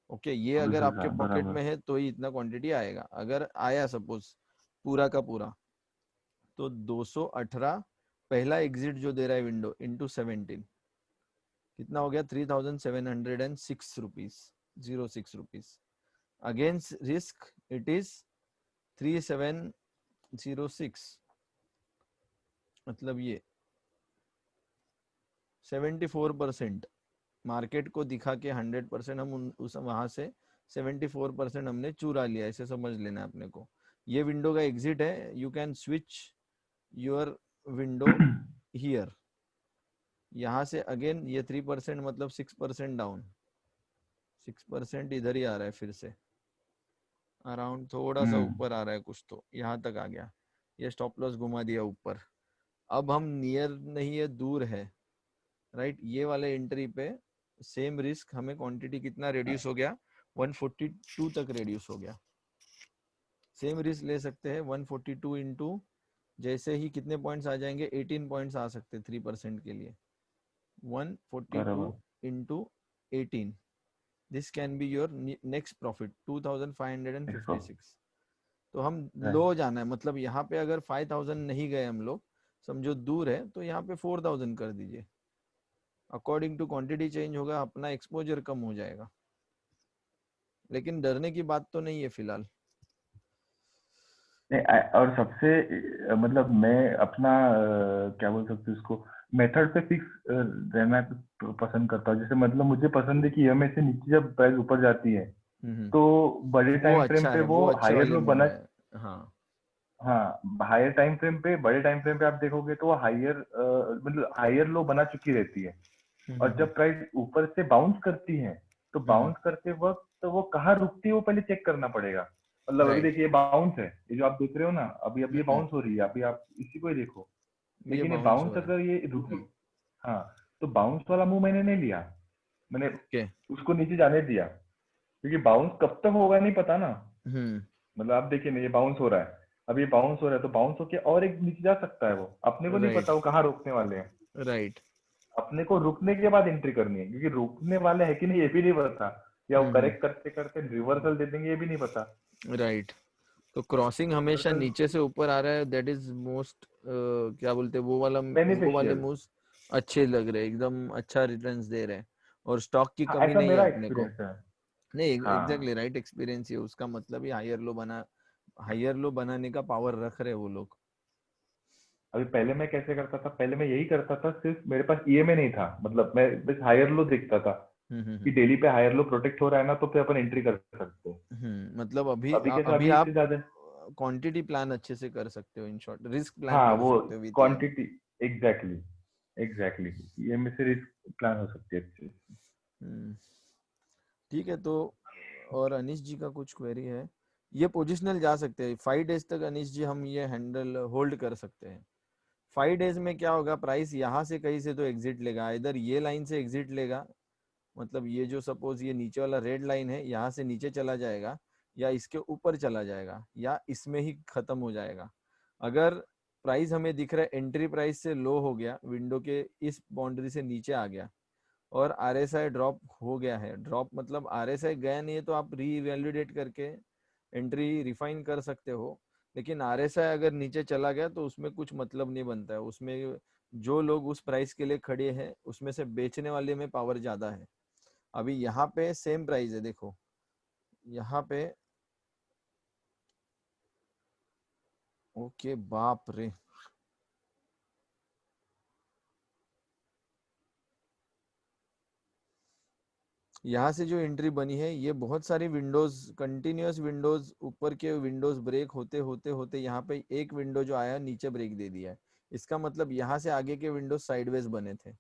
ओके, ये अगर आपके 24,000 पॉकेट बराबर। में है तो ही इतना क्वांटिटी आएगा। अगर आया सपोज पूरा का पूरा, तो 218 पहला एग्जिट जो दे रहा है विंडो इंटू 17, कितना हो गया? 3,706 rupees, 06 rupees. Against risk it is 3,706, मतलब ये 74%। मार्केट को दिखा के 100% हम उस वहां से 74% हमने चुरा लिया, ऐसे समझ लेना अपने को। ये विंडो का एग्जिट है, you can switch your window here. यहाँ से अगेन ये 3% मतलब 6% डाउन, 6% इधर ही आ रहा है फिर से, अराउंड थोड़ा सा हम्म ऊपर आ रहा है कुछ, तो यहाँ तक आ गया। ये स्टॉप लॉस घुमा दिया ऊपर। अब हम नियर नहीं है, दूर है, राइट। ये वाले एंट्री पे सेम रिस्क, हमें क्वांटिटी कितना रिड्यूस हो गया? 142 तक रिड्यूस हो गया। सेम रिस्क ले सकते हैं 142 इंटू, जैसे ही कितने पॉइंट्स आ जाएंगे? 18 पॉइंट्स आ सकते हैं 3% के लिए। 142 बराबर into 18. This can be your next profit 2556. तो हम लो जाना है, मतलब यहाँ पे अगर 5000 नहीं गए हम लोग, समझो दूर है, तो यहाँ पे 4000 कर दीजिए। अकॉर्डिंग टू क्वांटिटी चेंज होगा, अपना एक्सपोजर कम हो जाएगा, लेकिन डरने की बात तो नहीं है फिलहाल। और सबसे मतलब मैं अपना क्या बोल सकते हैं उसको, मेथड पे फिक्स रहना पसंद करता हूँ। जैसे मतलब मुझे पसंद है कि ईएमआई से नीचे जब प्राइस ऊपर जाती है तो बड़े वो टाइम फ्रेम अच्छा पे है, वो वो अच्छे हायर वाले लो मूव बना। है। हाँ हाँ, हायर टाइम फ्रेम पे, बड़े टाइम फ्रेम पे आप देखोगे तो वो हायर मतलब हायर लो बना चुकी रहती है। और जब प्राइस ऊपर से बाउंस करती है तो बाउंस करते वक्त तो वो कहाँ रुकती है वो पहले चेक करना पड़ेगा। मतलब अभी राइट, देखिए बाउंस है, ये जो आप देख रहे हो ना, अभी अभी ये बाउंस हो रही है, अभी आप इसी को ही देखो। ये लेकिन ये बाउंस हो बाउंस रहा है। अगर ये रुकी, हाँ, तो बाउंस वाला मूव मैंने नहीं लिया, मैंने ओके। उसको नीचे जाने दिया, क्योंकि बाउंस कब तक होगा नहीं पता ना। हम्म मतलब आप देखिए ना, ये बाउंस हो रहा है, अब ये बाउंस हो रहा है तो बाउंस होके और एक नीचे जा सकता है, वो अपने को नहीं राइट पता वो कहाँ रोकने वाले हैं। राइट। अपने को रुकने के बाद एंट्री करनी है, क्योंकि रुकने वाले है कि नहीं ये भी नहीं पता, या वो करेक्ट करते करते रिवर्सल दे देंगे ये भी नहीं पता। राइट। तो क्रॉसिंग हमेशा रिवर्सल नीचे से ऊपर आ रहा है, दैट इज मोस्ट क्या बोलते हैं, वो वाले बेनिफिशियल। मूव्स अच्छे लग रहे हैं, एकदम अच्छा रिटर्न्स दे रहे हैं, और स्टॉक की हाँ, कमी ऐसा नहीं है मेरा अपने को। एक्सपीरियंस है। नहीं, एग्जैक्टली हाँ, राइट एक्सपीरियंस ही है, उसका मतलब ही हायर लो बनाने का पावर रख रहे हैं वो लोग। अभी पहले मैं कैसे करता था, पहले मैं यही करता था, सिर्फ मेरे पास ईएमए नहीं था, मतलब मैं बस हायर लो देखता था कि डेली पे हायर लो प्रोटेक्ट हो रहा है ना, तो फिर अपन एंट्री कर सकते हैं। मतलब अभी कैसे, अभी अभी आप इससे ज्यादा, क्वांटिटी प्लान अच्छे से कर सकते हो, इन शॉर्ट रिस्क प्लान हाँ कर वो सकते हो with EM. Quantity, exactly exactly, EMA से रिस्क प्लान हो सकती है अच्छे से। ठीक है, तो और अनीश जी का कुछ क्वेरी है। ये पोजिशनल जा सकते हैं 5 डेज तक अनीश जी, हम ये हैंडल होल्ड कर सकते हैं। 5 डेज में क्या होगा, प्राइस यहाँ से कहीं से तो एग्जिट लेगा, इधर ये लाइन से एग्जिट लेगा, मतलब ये जो सपोज ये नीचे वाला रेड लाइन है, यहाँ से नीचे चला जाएगा, या इसके ऊपर चला जाएगा, या इसमें ही खत्म हो जाएगा। अगर प्राइस हमें दिख रहा है एंट्री प्राइस से लो हो गया, विंडो के इस बाउंड्री से नीचे आ गया, और आरएसआई ड्रॉप हो गया है, ड्रॉप मतलब आरएसआई गया नहीं है तो आप रीवैल्यूएट करके एंट्री रिफाइन कर सकते हो। लेकिन आरएसआई अगर नीचे चला गया तो उसमें कुछ मतलब नहीं बनता है, उसमें जो लोग उस प्राइस के लिए खड़े हैं उसमें से बेचने वाले में पावर ज्यादा है। अभी यहाँ पे सेम प्राइस है, देखो यहाँ पे, ओके बाप रे, यहाँ से जो एंट्री बनी है, ये बहुत सारी विंडोज, कंटिन्यूअस विंडोज, ऊपर के विंडोज ब्रेक होते होते होते यहाँ पे एक विंडो जो आया नीचे ब्रेक दे दिया है। इसका मतलब यहाँ से आगे के विंडोज साइडवेज बने थे,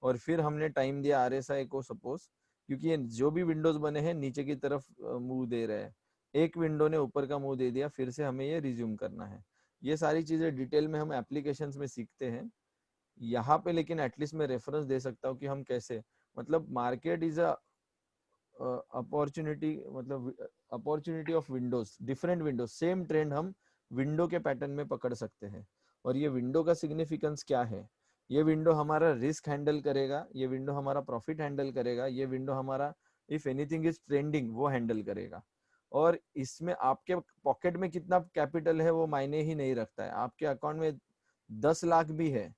और फिर हमने टाइम दिया आरएसआई को, सपोज क्योंकि ये जो भी विंडोज बने हैं नीचे की तरफ मुंह दे रहे हैं, एक विंडो ने ऊपर का मुंह दे दिया, फिर से हमें ये रिज्यूम करना है। ये सारी चीजें डिटेल में हम एप्लीकेशंस में सीखते हैं यहाँ पे, लेकिन एटलीस्ट मैं रेफरेंस दे सकता हूँ कि हम कैसे, मतलब मार्केट इज अ अपॉर्चुनिटी, मतलब opportunity of Windows, different Windows, same trend हम विंडो के पैटर्न में पकड़ सकते हैं। और ये विंडो का सिग्निफिकेंस क्या है, ये विंडो हमारा रिस्क हैंडल करेगा, ये विंडो हमारा प्रॉफिट हैंडल करेगा, ये विंडो हमारा इफ एनीथिंग इज ट्रेंडिंग वो हैंडल करेगा। और इसमें आपके पॉकेट में कितना कैपिटल है वो मायने ही नहीं रखता है। आपके अकाउंट में 10 लाख भी है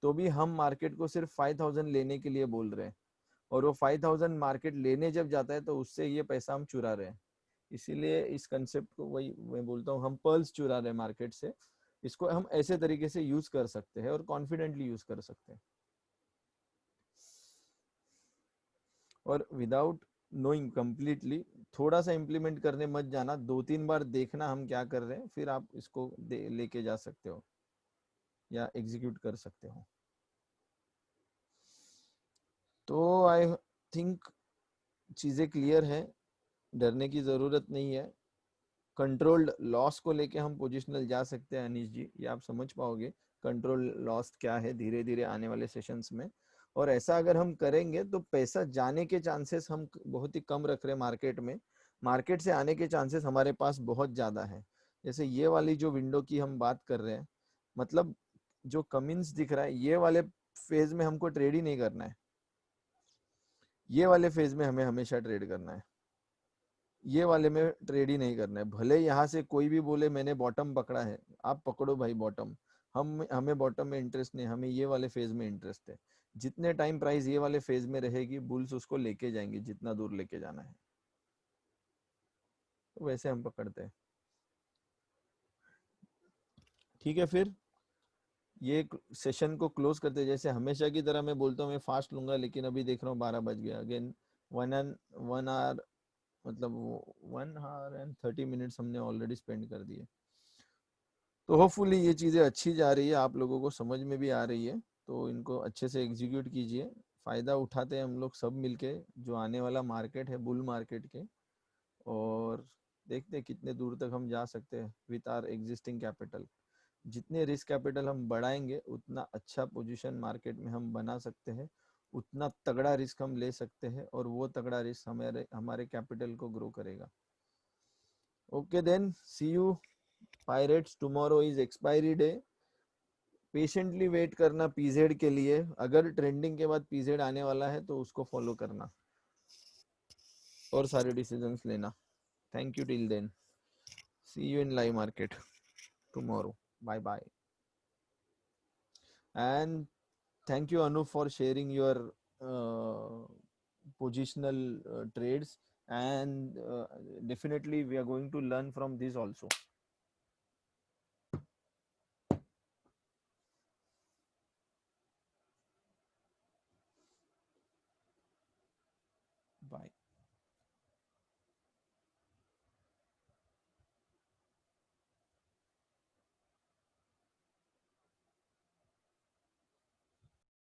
तो भी हम मार्केट को सिर्फ 5000 लेने के लिए बोल रहे हैं, और वो 5000 मार्केट लेने जब जाता है तो उससे ये पैसा हम चुरा रहे हैं। इसीलिए इस कंसेप्ट को, वही मैं बोलता हूँ, हम पर्ल्स चुरा रहे हैं मार्केट से। इसको हम ऐसे तरीके से यूज कर सकते हैं और कॉन्फिडेंटली यूज कर सकते हैं, और विदाउट नोइंग कंप्लीटली, थोड़ा सा इम्प्लीमेंट करने मत जाना, 2-3 बार देखना हम क्या कर रहे हैं, फिर आप इसको लेके जा सकते हो या एग्जीक्यूट कर सकते हो। तो आई थिंक चीजें क्लियर है, डरने की जरूरत नहीं है। कंट्रोल्ड लॉस को लेके हम पोजिशनल जा सकते हैं अनीश जी, ये आप समझ पाओगे कंट्रोल लॉस क्या है धीरे धीरे आने वाले सेशंस में। और ऐसा अगर हम करेंगे तो पैसा जाने के चांसेस हम बहुत ही कम रख रहे हैं मार्केट में, मार्केट से आने के चांसेस हमारे पास बहुत ज्यादा है। जैसे ये वाली जो विंडो की हम बात कर रहे हैं, मतलब जो कमिंस दिख रहा है, ये वाले फेज में हमको ट्रेड ही नहीं करना है, ये वाले फेज में हमें हमेशा ट्रेड करना है, ये वाले में ट्रेड ही नहीं करना है। भले यहाँ से कोई भी बोले मैंने बॉटम पकड़ा है, आप पकड़ो भाई बॉटम, हमें बॉटम में इंटरेस्ट नहीं, हमें ये वाले फेज में इंटरेस्ट है। जितने टाइम प्राइस ये वाले फेज में रहेगी बुल्स उसको लेके जाएंगे जितना दूर लेके जाना है, तो वैसे हम पकड़ते हैं। ठीक है, फिर ये सेशन को क्लोज करते हैं। जैसे हमेशा की तरह मैं बोलता हूँ मैं फास्ट लूंगा, लेकिन अभी देख रहा हूँ 12 बज गया। अगेन 1 आवर मतलब 1 आवर एंड 30 मिनट्स हमने ऑलरेडी स्पेंड कर दिए। तो होपफुली ये चीज़ें अच्छी जा रही है, आप लोगों को समझ में भी आ रही है, तो इनको अच्छे से एग्जीक्यूट कीजिए। फ़ायदा उठाते हैं हम लोग सब मिलके जो आने वाला मार्केट है बुल मार्केट के, और देखते हैं कितने दूर तक हम जा सकते हैं विथ आर एग्जिस्टिंग कैपिटल। जितने रिस्क कैपिटल हम बढ़ाएंगे उतना अच्छा पोजीशन मार्केट में हम बना सकते हैं, उतना तगड़ा रिस्क हम ले सकते हैं, और वो तगड़ा रिस्क हमारे कैपिटल को ग्रो करेगा। Okay then, see you pirates. Tomorrow is expiry day, patiently wait करना पीजेड के लिए। अगर ट्रेंडिंग के बाद पीजेड आने वाला है तो उसको फॉलो करना और सारे डिसीजंस लेना। Thank you till then, see you in live market tomorrow. Bye bye. And thank you Anup for sharing your positional trades, and definitely we are going to learn from this also.